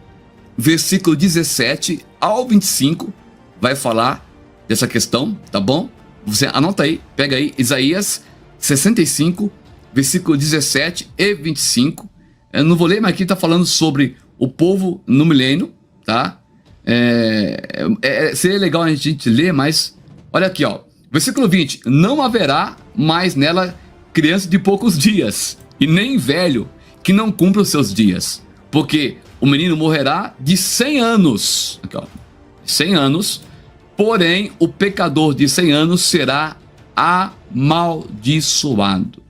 versículo 17 ao 25, vai falar dessa questão, tá bom? Você anota aí, pega aí, Isaías 65, versículo 17 e 25. Eu não vou ler, mas aqui está falando sobre o povo no milênio, tá? Seria legal a gente ler, mas olha aqui, ó. Versículo 20. Não haverá mais nela criança de poucos dias, e nem velho que não cumpra os seus dias. Porque o menino morrerá de 100 anos. Aqui, ó. 100 anos. Porém, o pecador de 100 anos será amaldiçoado.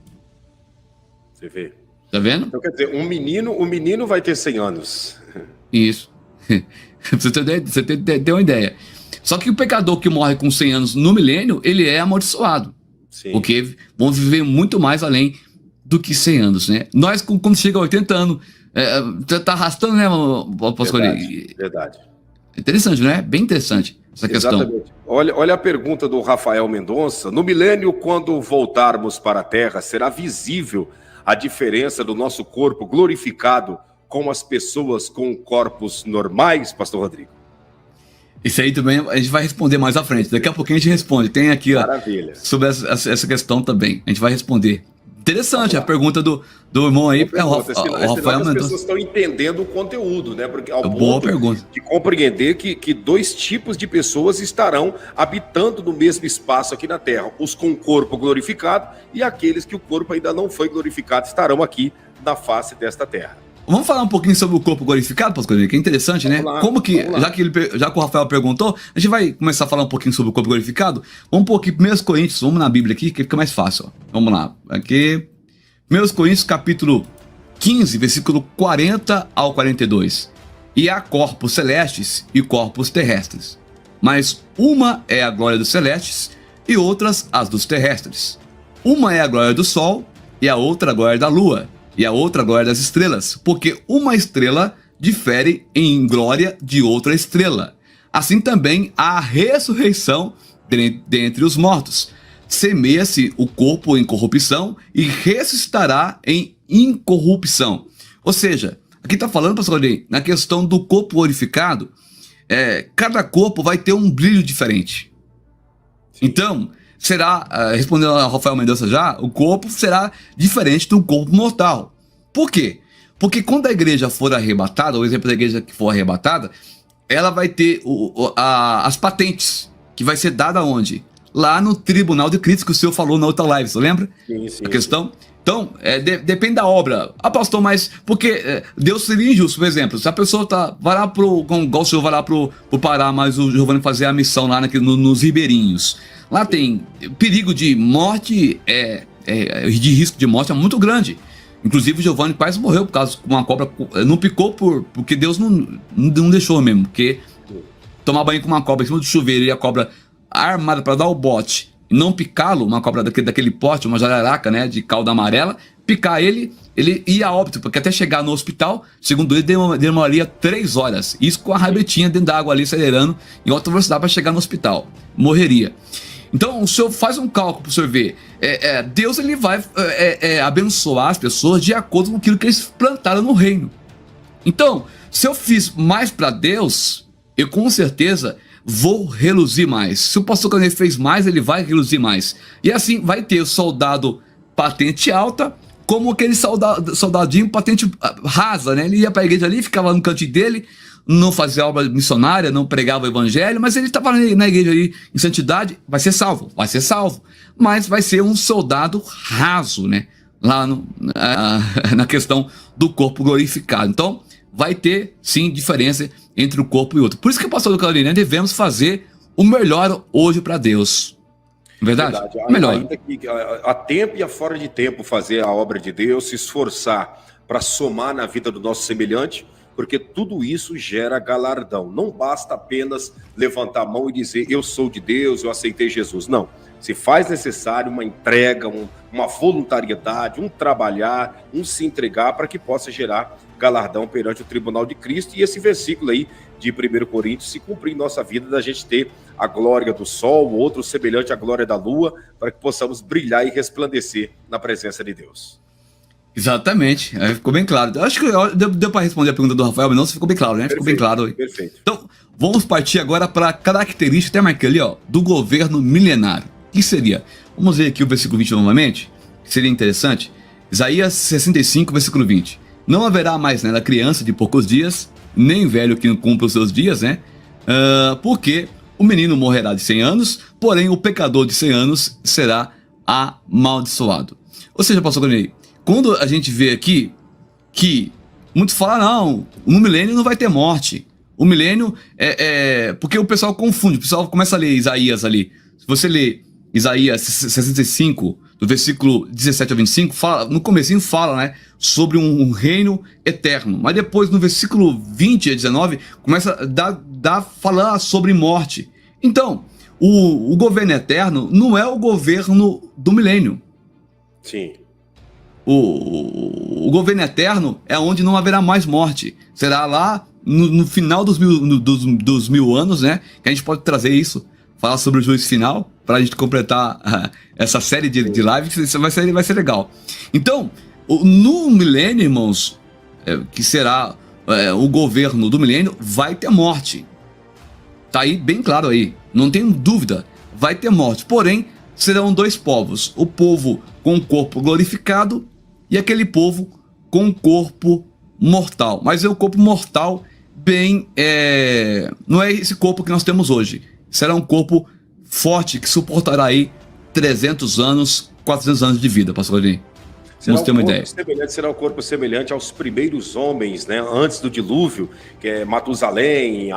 Você vê. Tá vendo? Então, quer dizer, o menino vai ter 100 anos. Isso. Você tem uma ideia. Só que o pecador que morre com 100 anos no milênio, ele é amaldiçoado. Sim. Porque vão viver muito mais além do que 100 anos, né? Nós, quando chega a 80 anos, tá arrastando, né, Pascoal? Verdade. Interessante, não é? Bem interessante essa questão. Exatamente. Olha a pergunta do Rafael Mendonça. No milênio, quando voltarmos para a Terra, será visível a diferença do nosso corpo glorificado com as pessoas com corpos normais, Pastor Rodrigo? Isso aí também a gente vai responder mais à frente. Daqui a pouquinho a gente responde. Tem aqui, ó, sobre essa questão também. A gente vai responder. Interessante a pergunta do irmão aí. O Rafael as pessoas estão entendendo o conteúdo, né? Porque ao boa pergunta. De compreender que dois tipos de pessoas estarão habitando no mesmo espaço aqui na Terra. Os com o corpo glorificado e aqueles que o corpo ainda não foi glorificado estarão aqui na face desta Terra. Vamos falar um pouquinho sobre o corpo glorificado, Pascoal, que é interessante, né? Como que, já que o Rafael perguntou, a gente vai começar a falar um pouquinho sobre o corpo glorificado. Vamos pôr aqui 1 Coríntios, vamos na Bíblia aqui, que fica mais fácil, ó. Vamos lá, aqui, 1 Coríntios capítulo 15, versículo 40 ao 42. E há corpos celestes e corpos terrestres, mas uma é a glória dos celestes e outras as dos terrestres. Uma é a glória do sol e a outra a glória da lua. E a outra glória das estrelas, porque uma estrela difere em glória de outra estrela. Assim também há a ressurreição dentre os mortos. Semeia-se o corpo em corrupção e ressuscitará em incorrupção. Ou seja, aqui está falando, pastor, na questão do corpo glorificado, cada corpo vai ter um brilho diferente. Então, será, respondendo a Rafael Mendonça já, o corpo será diferente do corpo mortal. Por quê? Porque quando a igreja for arrebatada, o exemplo da igreja que for arrebatada, ela vai ter as patentes, que vai ser dada onde? Lá no tribunal de Cristo, que o senhor falou na outra live, você lembra? Sim. A questão? Então, depende da obra. Pastor, mas porque Deus seria injusto, por exemplo, se a pessoa vai lá igual o senhor vai lá pro Pará, mas o Giovanni fazer a missão lá nos ribeirinhos. Lá tem perigo de morte, de risco de morte é muito grande. Inclusive o Giovanni quase morreu por causa de uma cobra. Não picou porque Deus não deixou mesmo. Porque tomar banho com uma cobra em cima do chuveiro e a cobra armada para dar o bote e não picá-lo, uma cobra daquele porte, uma jararaca, né, de cauda amarela, picar ele ia a óbito, porque até chegar no hospital, segundo ele, demoraria 3 horas. Isso com a rabetinha dentro da água ali, acelerando em alta velocidade para chegar no hospital. Morreria. Então, o senhor faz um cálculo para o senhor ver. Deus ele vai abençoar as pessoas de acordo com aquilo que eles plantaram no reino. Então, se eu fiz mais para Deus, eu com certeza vou reluzir mais. Se o pastor Carneiro fez mais, ele vai reluzir mais. E assim vai ter o soldado patente alta, como aquele soldadinho patente rasa, né? Ele ia para a igreja ali, ficava no cantinho dele, não fazia obra missionária, não pregava o evangelho, mas ele estava na igreja ali em santidade, vai ser salvo, mas vai ser um soldado raso, né? Lá na questão do corpo glorificado. Então, vai ter, sim, diferença entre o corpo e o outro. Por isso que, pastor Carolina, devemos fazer o melhor hoje para Deus. Verdade? Melhor. Ainda que a tempo e a fora de tempo fazer a obra de Deus, se esforçar para somar na vida do nosso semelhante, porque tudo isso gera galardão. Não basta apenas levantar a mão e dizer, eu sou de Deus, eu aceitei Jesus. Não. Se faz necessário uma entrega, uma voluntariedade, um trabalhar, um se entregar para que possa gerar galardão perante o tribunal de Cristo. E esse versículo aí de 1 Coríntios se cumprir em nossa vida, da gente ter a glória do sol, outro semelhante à glória da lua, para que possamos brilhar e resplandecer na presença de Deus. Exatamente, ficou bem claro. Eu acho que deu para responder a pergunta do Rafael, mas não, ficou bem claro, né? Ficou bem claro. Perfeito. Então, vamos partir agora para a característica, até marquei ali, ó, do governo milenário. que seria? Vamos ver aqui o versículo 20 novamente, que seria interessante. Isaías 65, versículo 20. Não haverá mais nela criança de poucos dias, nem velho que não cumpra os seus dias, né? Porque o menino morrerá de 100 anos, porém o pecador de 100 anos será amaldiçoado. Ou seja, pastor Granei, quando a gente vê aqui que muitos falam, não, no milênio não vai ter morte. O milênio porque o pessoal confunde, o pessoal começa a ler Isaías ali. Se você ler Isaías 65, do versículo 17 a 25, no comecinho fala, né, sobre um reino eterno. Mas depois, no versículo 20 a 19, começa a falar sobre morte. Então, o governo eterno não é o governo do milênio. Sim. O governo eterno é onde não haverá mais morte. Será lá no final dos mil anos, né, que a gente pode trazer isso, falar sobre o juízo final, para a gente completar essa série de lives, isso vai ser legal. Então, no milênio, irmãos, que será o governo do milênio, vai ter morte. Tá aí bem claro aí, não tenho dúvida, vai ter morte. Porém, serão dois povos, o povo com o corpo glorificado e aquele povo com o corpo mortal. Mas é o corpo mortal não é esse corpo que nós temos hoje. Será um corpo forte que suportará aí 300 anos, 400 anos de vida, pastor Godinho. Vamos ter uma ideia. Será um corpo semelhante aos primeiros homens, né, antes do dilúvio, que é Matusalém,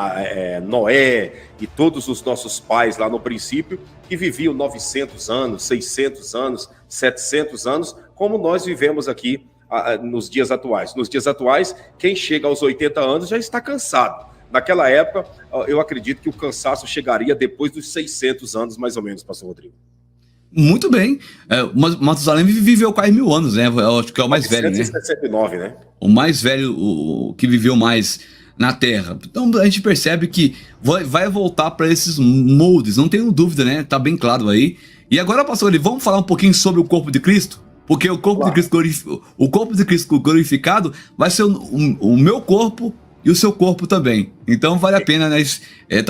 Noé e todos os nossos pais lá no princípio, que viviam 900 anos, 600 anos, 700 anos, como nós vivemos aqui nos dias atuais. Nos dias atuais, quem chega aos 80 anos já está cansado. Naquela época, eu acredito que o cansaço chegaria depois dos 600 anos, mais ou menos, pastor Rodrigo. Muito bem. Matusalém viveu quase 1000 anos, né? Eu acho que é o mais velho, né? 969, né? O mais velho, o que viveu mais na Terra. Então a gente percebe que vai voltar para esses moldes, não tenho dúvida, né? Tá bem claro aí. E agora, pastor, vamos falar um pouquinho sobre o corpo de Cristo? Porque o corpo de Cristo glorificado vai ser o meu corpo e o seu corpo também. Então vale a pena, né?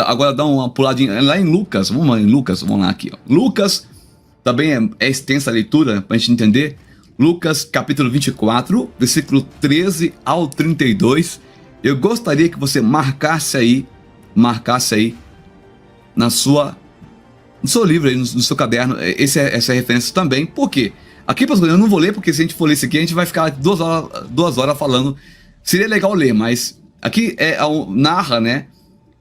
Agora dá uma puladinha lá em Lucas. Vamos lá aqui, ó. Lucas, também é extensa a leitura para a gente entender. Lucas capítulo 24, versículo 13 ao 32. Eu gostaria que você marcasse aí no seu livro, aí, no seu caderno, essa referência também. Por quê? Aqui, pastor, eu não vou ler, porque se a gente for ler isso aqui, a gente vai ficar 2 horas falando. Seria legal ler, mas aqui narra, né?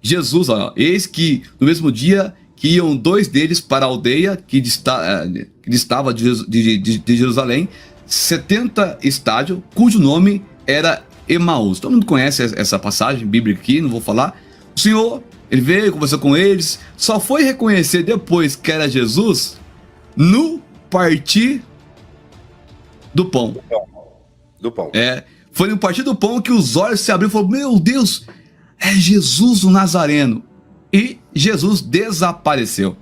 Jesus, ó, eis que no mesmo dia que iam 2 deles para a aldeia que distava de Jerusalém, 70 estádios, cujo nome era Emaús. Todo mundo conhece essa passagem bíblica aqui, não vou falar. O Senhor, ele veio, conversou com eles, só foi reconhecer depois que era Jesus no partir do pão. Do pão. Foi no partir do pão que os olhos se abriram e falou: meu Deus, é Jesus o Nazareno. E Jesus desapareceu.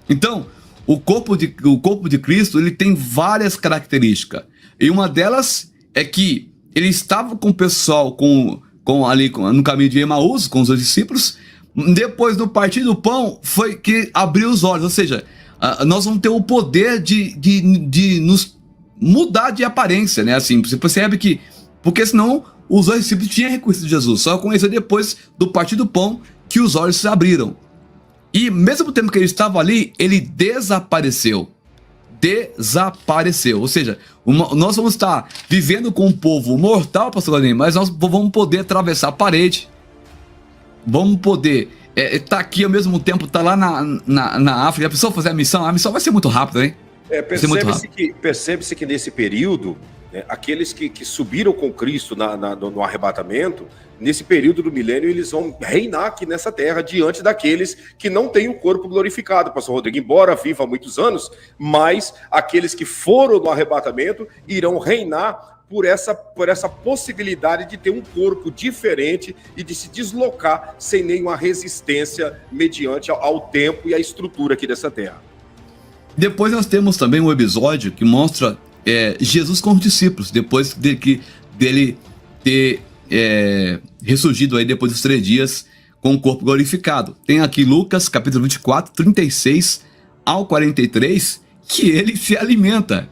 Então, o corpo de Cristo, ele tem várias características. E uma delas é que ele estava com o pessoal ali no caminho de Emaús, com os seus discípulos. Depois do partir do pão, foi que abriu os olhos. Ou seja, nós vamos ter o poder de nos mudar de aparência, né? Assim, você percebe que... Porque senão os dois discípulos tinham reconhecido Jesus. Só conheceram depois do partir do pão que os olhos se abriram. E mesmo tempo que ele estava ali, ele desapareceu. Ou seja, nós vamos estar vivendo com um povo mortal, pastor Godinho, mas nós vamos poder atravessar a parede. Vamos poder estar aqui ao mesmo tempo, estar lá na África. A pessoa fazer a missão vai ser muito rápido, hein? Percebe-se que nesse período, né, aqueles que subiram com Cristo no arrebatamento, nesse período do milênio, eles vão reinar aqui nessa terra diante daqueles que não têm o corpo glorificado, pastor Rodrigo, embora viva há muitos anos, mas aqueles que foram no arrebatamento irão reinar por essa possibilidade de ter um corpo diferente e de se deslocar sem nenhuma resistência mediante ao tempo e à estrutura aqui dessa terra. Depois nós temos também um episódio que mostra Jesus com os discípulos, depois dele ter ressurgido aí depois dos 3 dias com o corpo glorificado. Tem aqui Lucas capítulo 24, 36 ao 43 que ele se alimenta.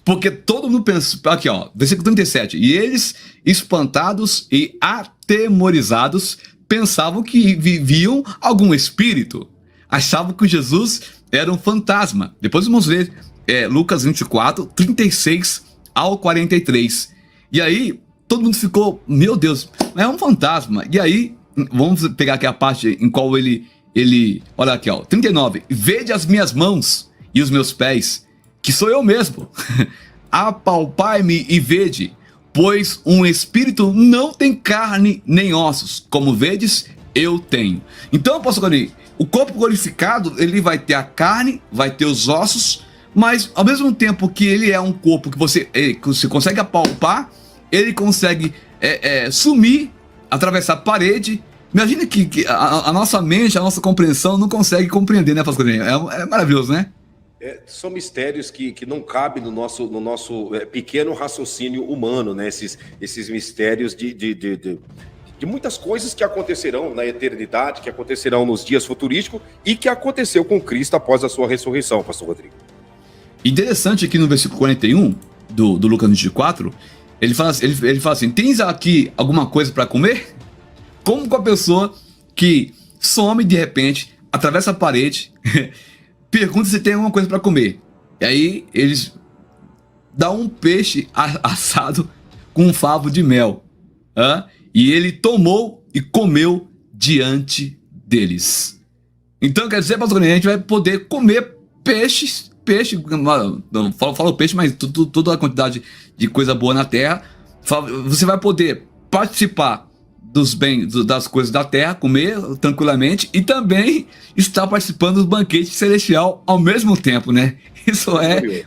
Porque todo mundo pensa, aqui ó, versículo 37, e eles, espantados e atemorizados, pensavam que viviam algum espírito, achavam que Jesus era um fantasma. Depois vamos ler Lucas 24, 36 ao 43. E aí, todo mundo ficou, meu Deus, é um fantasma. E aí, vamos pegar aqui a parte em qual ele olha aqui ó, 39, vede as minhas mãos e os meus pés, que sou eu mesmo. Apalpai-me e vede, pois um espírito não tem carne nem ossos, como vedes, eu tenho. Então, pastor Goni, o corpo glorificado, ele vai ter a carne, vai ter os ossos, mas ao mesmo tempo que ele é um corpo que você consegue apalpar, ele consegue sumir, atravessar a parede. Imagina que a nossa mente, a nossa compreensão não consegue compreender, né, pastor Goni? É maravilhoso, né? São mistérios que não cabem no nosso pequeno raciocínio humano, né? Esses mistérios de muitas coisas que acontecerão na eternidade, que acontecerão nos dias futurísticos e que aconteceu com Cristo após a sua ressurreição, pastor Rodrigo. Interessante aqui no versículo 41 do Lucas 24, ele fala assim, tens aqui alguma coisa para comer? Como com a pessoa que some de repente, atravessa a parede, pergunta se tem alguma coisa para comer. E aí eles dão um peixe assado com um favo de mel. E ele tomou e comeu diante deles. Então quer dizer, pastor, a gente vai poder comer peixe, não falo peixe, mas toda a quantidade de coisa boa na terra. Você vai poder participar dos bens, das coisas da terra, comer tranquilamente e também estar participando do banquete celestial ao mesmo tempo, né? Isso é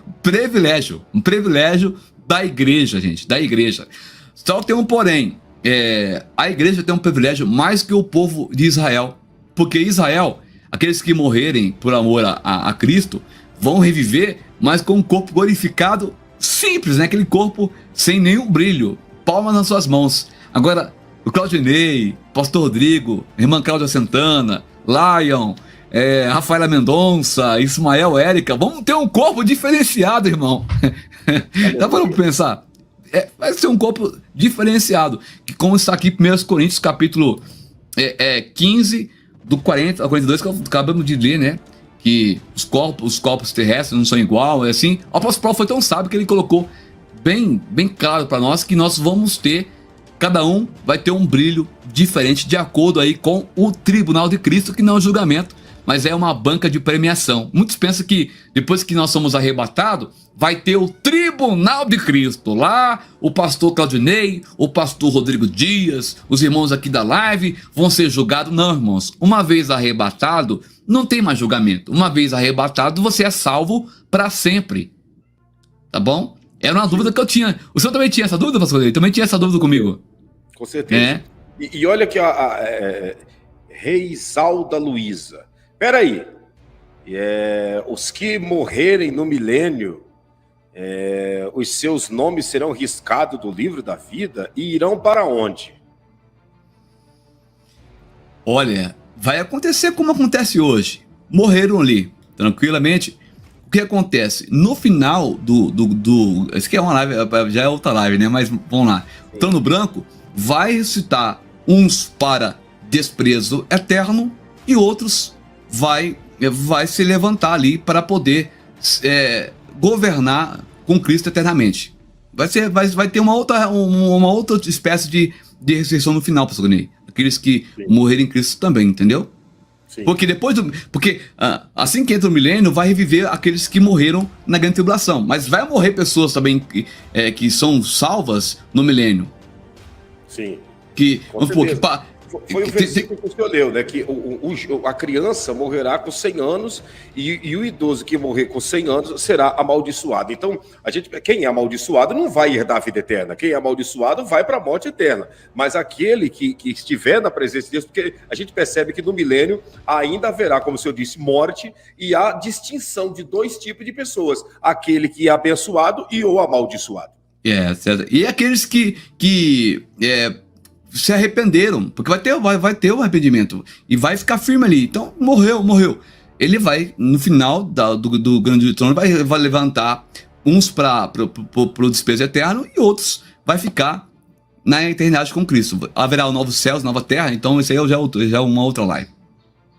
um privilégio da igreja, gente, da igreja. Só tem um porém, a igreja tem um privilégio mais que o povo de Israel, porque Israel, aqueles que morrerem por amor a Cristo, vão reviver, mas com um corpo glorificado simples, né? Aquele corpo sem nenhum brilho, palmas nas suas mãos. Agora, o Claudinei, Pastor Rodrigo, irmã Cláudia Santana, Lion, Rafaela Mendonça, Ismael, Érica, vamos ter um corpo diferenciado, irmão. Dá para pensar? Vai ser um corpo diferenciado, que como está aqui em 1 Coríntios, capítulo 15, do 40 ao 42, que acabamos de ler, né? Que os corpos terrestres não são igual, assim. O apóstolo Paulo foi tão sábio que ele colocou bem claro para nós que nós vamos ter, cada um vai ter um brilho diferente de acordo aí com o tribunal de Cristo, que não é um julgamento, mas é uma banca de premiação. Muitos pensam que depois que nós somos arrebatados, vai ter o tribunal de Cristo. Lá, o pastor Claudinei, o pastor Rodrigo Dias, os irmãos aqui da live vão ser julgados. Não, irmãos, uma vez arrebatado, não tem mais julgamento. Uma vez arrebatado, você é salvo para sempre. Tá bom? Era uma dúvida que eu tinha. O senhor também tinha essa dúvida, pastor Rodrigo? Também tinha essa dúvida comigo? Com certeza. E olha aqui a Reisalda Luiza. Peraí. Os que morrerem no milênio, os seus nomes serão riscados do livro da vida e irão para onde? Olha, vai acontecer como acontece hoje. Morreram ali, tranquilamente. O que acontece? No final isso aqui é uma live, já é outra live, né? Mas vamos lá. O trono branco vai ressuscitar uns para desprezo eterno e outros vai se levantar ali para poder governar com Cristo eternamente. Vai ter uma outra espécie de ressurreição no final, pastor Ney. Aqueles que morrerem em Cristo também, entendeu? Sim. Porque assim que entra o milênio, vai reviver aqueles que morreram na grande tribulação. Mas vai morrer pessoas também que são salvas no milênio. Sim. Foi o versículo que o senhor leu, né? Que a criança morrerá com 100 anos e o idoso que morrer com 100 anos será amaldiçoado. Então, quem é amaldiçoado não vai herdar a vida eterna. Quem é amaldiçoado vai para a morte eterna. Mas aquele que estiver na presença de Deus, porque a gente percebe que no milênio ainda haverá, como o senhor disse, morte e a distinção de dois tipos de pessoas. Aquele que é abençoado e o amaldiçoado. E aqueles que se arrependeram, porque vai ter um arrependimento e vai ficar firme ali. Então, morreu. ele vai, no final do grande trono, vai levantar uns para o desprezo eterno e outros vai ficar na eternidade com Cristo. Haverá novos céus, nova terra, então isso aí já é uma outra live.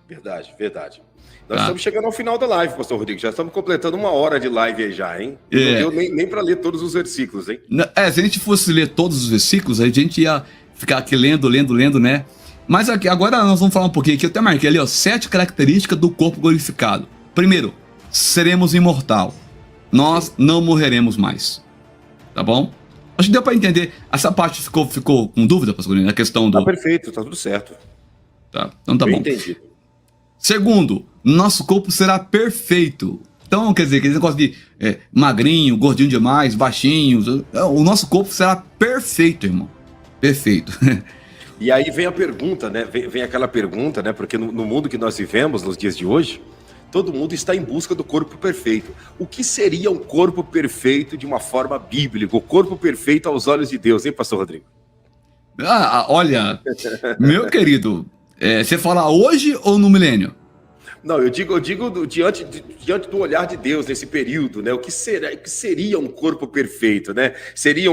Verdade, verdade. Nós estamos chegando ao final da live, pastor Rodrigo. Já estamos completando 1 hora de live aí já, hein? Não deu nem para ler todos os versículos, hein? Se a gente fosse ler todos os versículos, a gente ia ficar aqui lendo, né? Mas aqui, agora nós vamos falar um pouquinho aqui. Eu até marquei ali, 7 características do corpo glorificado. Primeiro, seremos imortal. Nós não morreremos mais. Tá bom? Acho que deu para entender. Essa parte ficou com dúvida, pastor Rodrigo? A questão do... Tá perfeito, tá tudo certo. Tá, então tá bom. Entendi. Segundo, nosso corpo será perfeito. Então, quer dizer, aquele negócio de magrinho, gordinho demais, baixinho, o nosso corpo será perfeito, irmão. Perfeito. E aí vem a pergunta, né? Vem aquela pergunta, né? Porque no mundo que nós vivemos, nos dias de hoje, todo mundo está em busca do corpo perfeito. O que seria um corpo perfeito de uma forma bíblica? O corpo perfeito aos olhos de Deus, hein, pastor Rodrigo? Olha, meu querido, você fala hoje ou no milênio? Não, eu digo diante do olhar de Deus nesse período, né? O que seria um corpo perfeito, né? Seria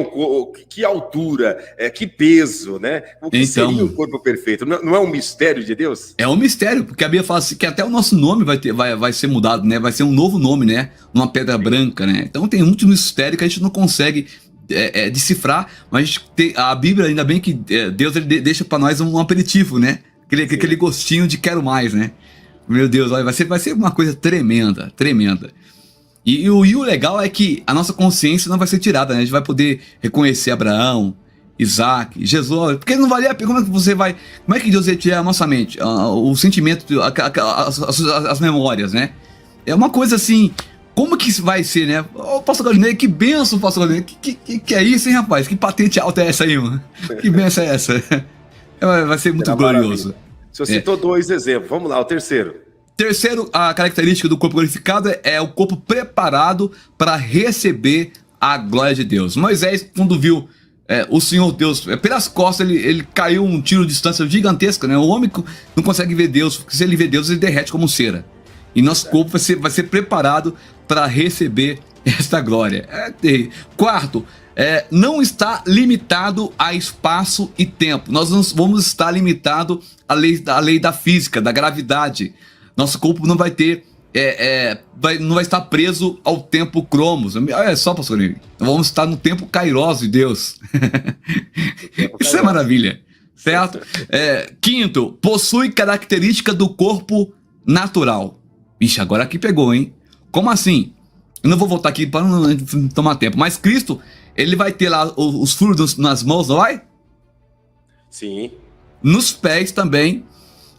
que altura, que peso, né? O que seria um corpo perfeito? Não é um mistério de Deus? É um mistério, porque a Bíblia fala assim, que até o nosso nome vai ser mudado, né? Vai ser um novo nome, né? Uma pedra branca, né? Então tem muito mistério que a gente não consegue decifrar, mas a Bíblia, ainda bem que Deus ele deixa para nós um aperitivo, né? Aquele gostinho de quero mais, né? Meu Deus, olha, vai ser uma coisa tremenda, tremenda. E o legal é que a nossa consciência não vai ser tirada, né? A gente vai poder reconhecer Abraão, Isaac, Jesus, porque não valia a pena. Como é que Deus ia tirar a nossa mente, o sentimento, as memórias, né? É uma coisa assim, como que isso vai ser, né? Ô, pastor Galdinei, que benção, pastor Galdinei, que é isso, hein, rapaz? Que patente alta é essa aí, mano? Que benção é essa? Vai ser muito glorioso. Você citou 2 exemplos. Vamos lá, o terceiro. Terceiro, a característica do corpo glorificado é o corpo preparado para receber a glória de Deus. Moisés, quando viu o Senhor Deus pelas costas, ele caiu um tiro de distância gigantesca, né? O homem não consegue ver Deus, porque se ele vê Deus, ele derrete como cera. E nosso corpo vai ser preparado para receber esta glória. Quarto, não está limitado a espaço e tempo. Nós não vamos estar limitado à lei da física, da gravidade. Nosso corpo não vai ter, não vai estar preso ao tempo cromos. Olha só, pastor, vamos estar no tempo kairos de Deus. Isso é maravilha, certo? Quinto, possui característica do corpo natural. Ixi, agora aqui pegou, hein? Como assim? Eu não vou voltar aqui para não tomar tempo, mas Cristo, ele vai ter lá os furos nas mãos, não vai? Sim. Nos pés também.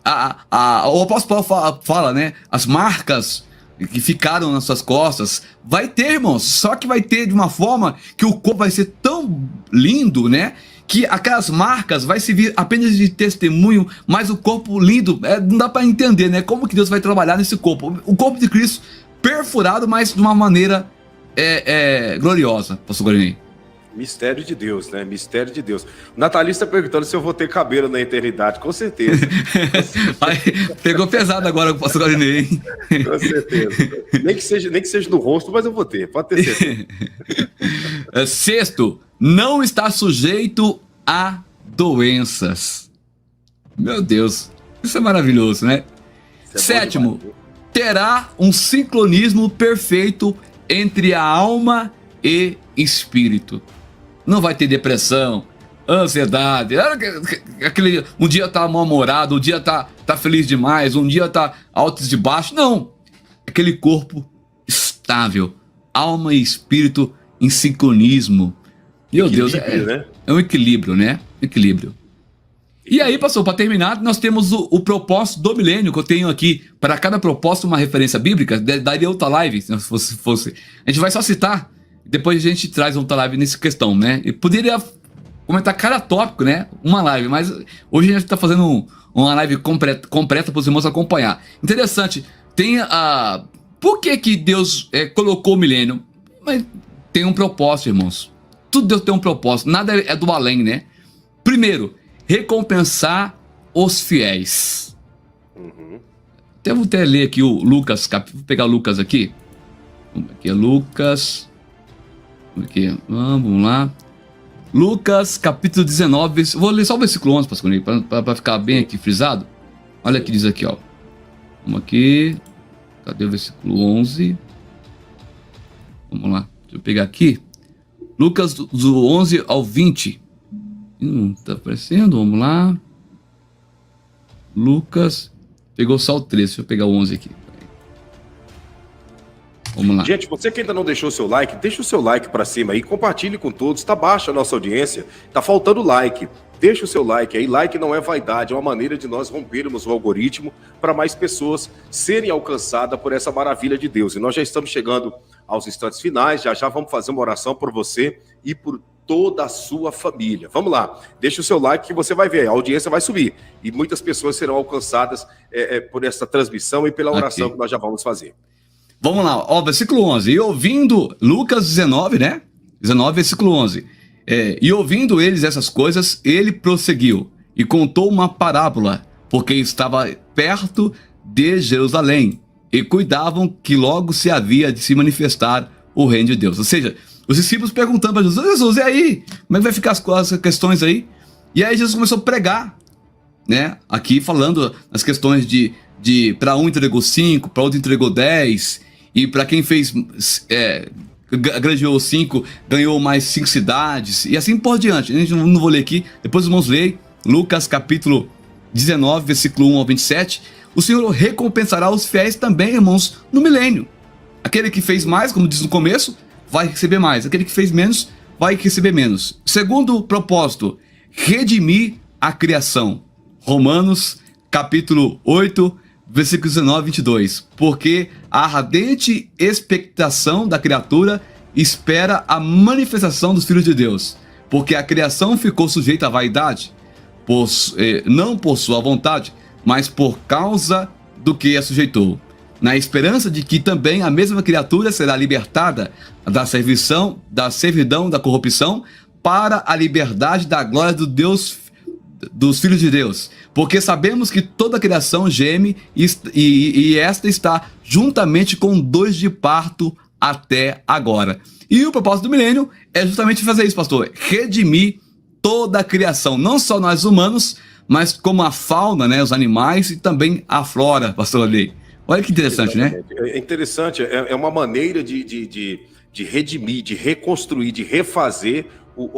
O apóstolo Paulo fala, né? As marcas que ficaram nas suas costas. Vai ter, irmãos. Só que vai ter de uma forma que o corpo vai ser tão lindo, né? Que aquelas marcas vai servir apenas de testemunho, mas o corpo lindo, não dá para entender, né? Como que Deus vai trabalhar nesse corpo. O corpo de Cristo perfurado, mas de uma maneira gloriosa, pastor Guarini. Mistério de Deus, né? Mistério de Deus. O Natalista está perguntando se eu vou ter cabelo na eternidade. Com certeza. Pegou pesado agora o pastor Guarini, hein? Com certeza. Nem que seja no rosto, mas eu vou ter. Pode ter certeza. Sexto, não está sujeito a doenças. Meu Deus, isso é maravilhoso, né? Sétimo, terá um sincronismo perfeito entre a alma e espírito. Não vai ter depressão, ansiedade, um dia tá mal-humorado, um dia tá feliz demais, um dia tá altos e baixos. Não, aquele corpo estável, alma e espírito em sincronismo. Meu Deus, né? É um equilíbrio, né? Equilíbrio. E aí, pastor, para terminar, nós temos o propósito do milênio, que eu tenho aqui, para cada propósito, uma referência bíblica. Daria outra live, se fosse. A gente vai só citar, depois a gente traz outra live nessa questão, né? E poderia comentar cada tópico, né? Uma live, mas hoje a gente está fazendo uma live completa para os irmãos acompanhar. Interessante, tem por que Deus colocou o milênio? Mas tem um propósito, irmãos. Tudo Deus tem um propósito, nada é do além, né? Primeiro, recompensar os fiéis. vou até ler aqui o Lucas, vou pegar o Lucas aqui. Aqui é Lucas. Aqui, vamos lá. Lucas, capítulo 19. Vou ler só o versículo 11, pastor Ney, para ficar bem aqui frisado. Olha o que diz aqui, ó. Vamos aqui. Cadê o versículo 11? Vamos lá. Deixa eu pegar aqui. Lucas, do 11 ao 20. Não tá aparecendo, vamos lá. Lucas, pegou só o 13, deixa eu pegar o 11 aqui. Vamos lá. Gente, você que ainda não deixou o seu like, deixa o seu like pra cima aí, compartilhe com todos, tá baixa a nossa audiência, tá faltando like. Deixa o seu like aí, like não é vaidade, é uma maneira de nós rompermos o algoritmo para mais pessoas serem alcançadas por essa maravilha de Deus. E nós já estamos chegando aos instantes finais, já vamos fazer uma oração por você e por toda a sua família. Vamos lá, deixa o seu like que você vai ver, a audiência vai subir e muitas pessoas serão alcançadas por essa transmissão e pela oração que nós já vamos fazer. Vamos lá, ó, versículo 11. E ouvindo, Lucas 19, né? 19, versículo 11. E ouvindo eles essas coisas, ele prosseguiu e contou uma parábola, porque estava perto de Jerusalém e cuidavam que logo se havia de se manifestar o reino de Deus. Ou seja, os discípulos perguntando para Jesus: Jesus, e aí? Como é que vai ficar as questões aí? E aí Jesus começou a pregar, né? Aqui falando as questões de para um entregou 5, para outro entregou 10, e para quem fez granjeou 5, ganhou mais 5 cidades, e assim por diante. A gente não vou ler aqui, depois vamos ler Lucas capítulo 19, versículo 1 ao 27. O Senhor recompensará os fiéis também, irmãos, no milênio. Aquele que fez mais, como diz no começo, vai receber mais. Aquele que fez menos, vai receber menos. Segundo propósito, redimir a criação. Romanos capítulo 8, versículos 19 e 22. Porque a ardente expectação da criatura espera a manifestação dos filhos de Deus. Porque a criação ficou sujeita à vaidade, não por sua vontade, mas por causa do que a sujeitou, na esperança de que também a mesma criatura será libertada da servidão da corrupção para a liberdade da glória dos filhos de Deus. Porque sabemos que toda a criação geme e esta está juntamente com dores de parto até agora. E o propósito do milênio é justamente fazer isso, pastor: redimir toda a criação, não só nós humanos, mas como a fauna, né, os animais e também a flora, pastor Ney. Olha que interessante, né? É interessante, é uma maneira de redimir, de reconstruir, de refazer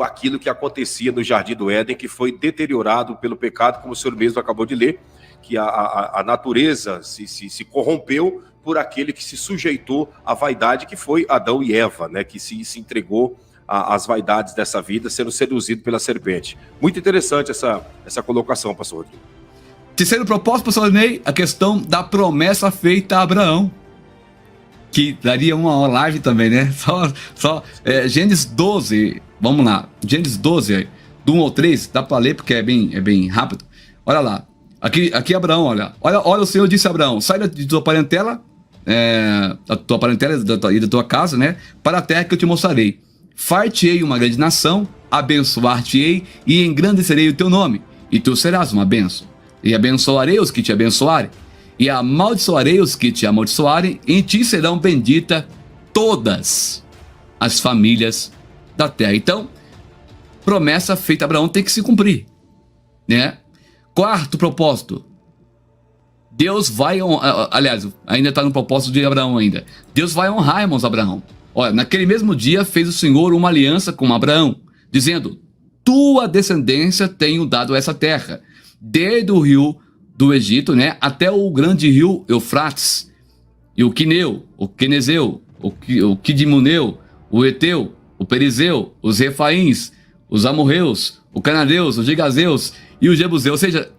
aquilo que acontecia no Jardim do Éden, que foi deteriorado pelo pecado, como o senhor mesmo acabou de ler, que a natureza se corrompeu por aquele que se sujeitou à vaidade, que foi Adão e Eva, né, que se entregou às vaidades dessa vida, sendo seduzido pela serpente. Muito interessante essa colocação, pastor Rodrigo. Terceiro propósito, pastor Ney, a questão da promessa feita a Abraão, que daria uma live também, né? Gênesis 12, vamos lá, Gênesis 12, do 1 ao 3, dá para ler porque é bem rápido. Olha lá, aqui Abraão, olha, o Senhor disse a Abraão: sai de tua parentela, da tua parentela e da tua casa, né, para a terra que eu te mostrarei. Far-te-ei uma grande nação, abençoar-te-ei e engrandecerei o teu nome, e tu serás uma bênção. E abençoarei os que te abençoarem, e amaldiçoarei os que te amaldiçoarem, em ti serão benditas todas as famílias da terra. Então, promessa feita a Abraão tem que se cumprir, né? Quarto propósito, Deus vai honrar, aliás, ainda está no propósito de Abraão ainda. Deus vai honrar, irmãos, Abraão. Olha, naquele mesmo dia fez o Senhor uma aliança com Abraão, dizendo: tua descendência tenho dado essa terra, desde o rio do Egito, né, até o grande rio Eufrates, e o Quineu, o Quenezeu, o Quidimoneu, o Eteu, o Perizeu, os Refaíns, os Amorreus, os Cananeus, os Gigazeus e os Jebuseus. Ou seja,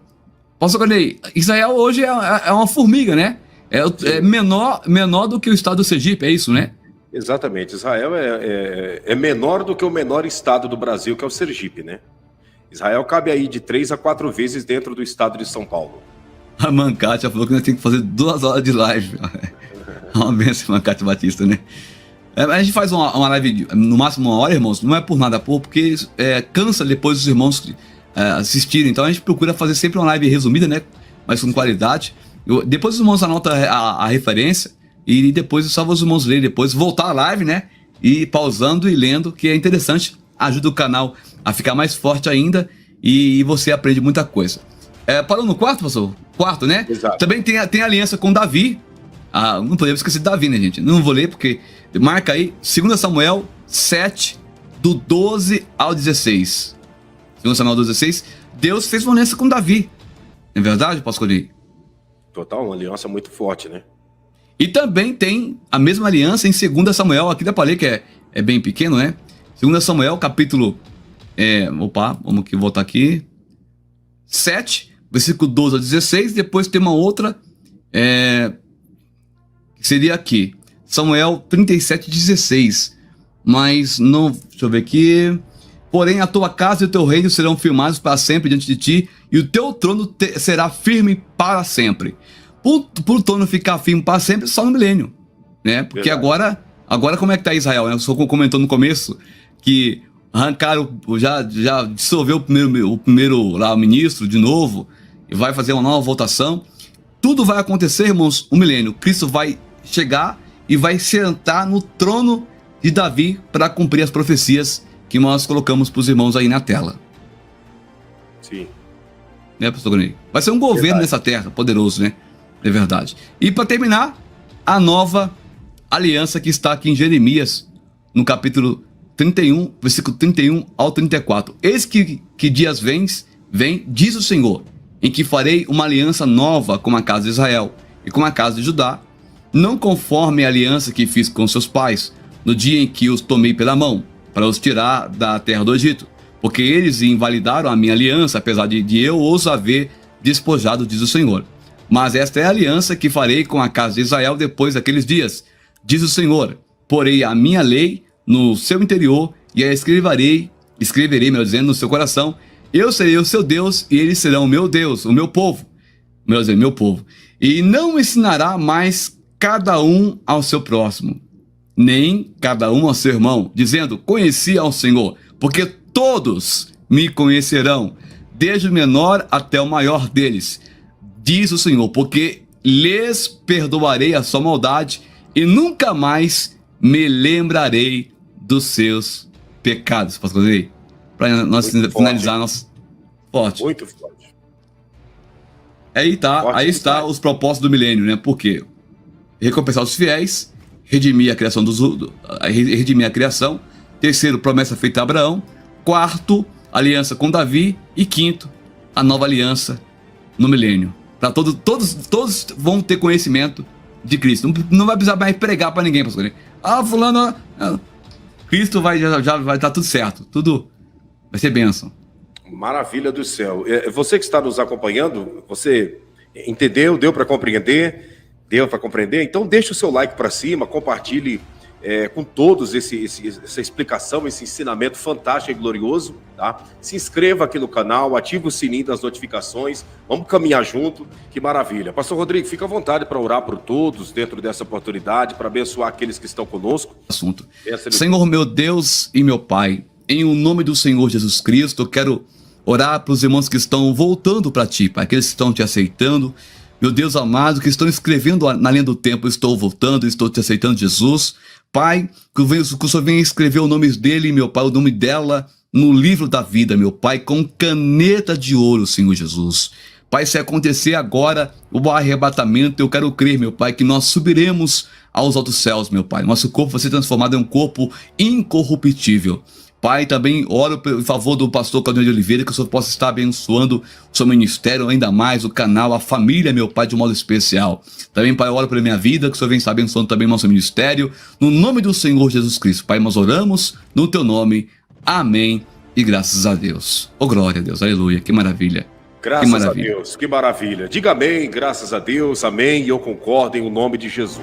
pastor Ney, Israel hoje é uma formiga, né? É menor do que o estado do Sergipe, é isso, né? Exatamente, Israel é menor do que o menor estado do Brasil, que é o Sergipe, né? Israel cabe aí de 3 a 4 vezes dentro do estado de São Paulo. A Mancate falou que nós temos que fazer 2 horas de live. Uma benção, Mancate Batista, né? A gente faz uma live no máximo 1 hora, irmãos, não é por nada, porque cansa depois os irmãos assistirem. Então a gente procura fazer sempre uma live resumida, né? Mas com qualidade. Depois os irmãos anotam a referência e depois só os irmãos lerem, depois voltar a live, né? E pausando e lendo, que é interessante, ajuda o canal a ficar mais forte ainda e você aprende muita coisa. Parou no quarto, pastor? Quarto, né? Exato. Também tem a aliança com Davi. Não podemos esquecer de Davi, né, gente? Não vou ler porque marca aí 2 Samuel 7, do 12 ao 16. 2 Samuel 16, Deus fez uma aliança com Davi. Não é verdade, pastor Lee? Total, uma aliança muito forte, né? E também tem a mesma aliança em 2 Samuel, aqui dá pra ler que é bem pequeno, né? 2 Samuel, capítulo... vamos aqui, voltar aqui. 7, versículo 12 a 16. Depois tem uma outra, que seria aqui. Samuel 37, 16. Mas não... Deixa eu ver aqui... Porém, a tua casa e o teu reino serão firmados para sempre diante de ti, e o teu trono será firme para sempre. Por trono ficar firme para sempre, só no milênio, né? Porque agora como é que tá Israel, né? O senhor comentou no começo que arrancaram, já dissolveu o primeiro lá, o ministro de novo, e vai fazer uma nova votação. Tudo vai acontecer, irmãos, o milênio. Cristo vai chegar e vai sentar no trono de Davi para cumprir as profecias que nós colocamos para os irmãos aí na tela. Sim. Né, pastor Gonei? Vai ser um governo nessa terra, poderoso, né? É verdade. E para terminar, a nova aliança que está aqui em Jeremias, no capítulo 31, versículo 31 ao 34. Eis que dias vem, diz o Senhor, em que farei uma aliança nova com a casa de Israel e com a casa de Judá, não conforme a aliança que fiz com seus pais, no dia em que os tomei pela mão, para os tirar da terra do Egito, porque eles invalidaram a minha aliança, apesar de eu os haver despojado, diz o Senhor. Mas esta é a aliança que farei com a casa de Israel depois daqueles dias, diz o Senhor. Porei a minha lei no seu interior e a escreverei, melhor dizendo, no seu coração. Eu serei o seu Deus e eles serão o meu Deus, o meu povo. Meu povo. E não ensinará mais cada um ao seu próximo, nem cada um ao seu irmão, dizendo, conheci ao Senhor, porque todos me conhecerão, desde o menor até o maior deles, diz o Senhor, porque lhes perdoarei a sua maldade e nunca mais me lembrarei dos seus pecados. Posso fazer? Para nós finalizar nosso forte. Muito forte. Aí está os propósitos do milênio, né? Por quê? Recompensar os fiéis, redimir a criação redimir a criação. Terceiro, promessa feita a Abraão. Quarto, aliança com Davi. E quinto, a nova aliança no milênio. Para todos vão ter conhecimento de Cristo. Não vai precisar mais pregar para ninguém, pastor. Fulano, Cristo já vai estar tudo certo. Tudo vai ser bênção. Maravilha do céu. Você que está nos acompanhando, você entendeu? Deu para compreender? Deu para compreender? Então deixa o seu like para cima, compartilhe com todos essa explicação, esse ensinamento fantástico e glorioso, tá? Se inscreva aqui no canal, ative o sininho das notificações, vamos caminhar junto, que maravilha. Pastor Rodrigo, fica à vontade para orar por todos dentro dessa oportunidade, para abençoar aqueles que estão conosco. Assunto. Senhor meu Deus e meu Pai, em o nome do Senhor Jesus Cristo, eu quero orar para os irmãos que estão voltando para Ti, Pai, aqueles que estão Te aceitando, meu Deus amado, que estão escrevendo na linha do tempo, estou voltando, estou Te aceitando, Jesus. Pai, que o Senhor venha escrever o nome dele, meu Pai, o nome dela, no livro da vida, meu Pai, com caneta de ouro, Senhor Jesus. Pai, se acontecer agora o arrebatamento, eu quero crer, meu Pai, que nós subiremos aos altos céus, meu Pai. Nosso corpo vai ser transformado em um corpo incorruptível. Pai, também oro em favor do pastor Claudio de Oliveira, que o Senhor possa estar abençoando o seu ministério ainda mais, o canal, a família, meu Pai, de um modo especial. Também, Pai, eu oro pela minha vida, que o Senhor venha estar abençoando também o nosso ministério. No nome do Senhor Jesus Cristo, Pai, nós oramos no Teu nome. Amém e graças a Deus. Oh, glória a Deus, aleluia, que maravilha. Graças a Deus, que maravilha. Diga amém, graças a Deus, amém, e eu concordo em o nome de Jesus.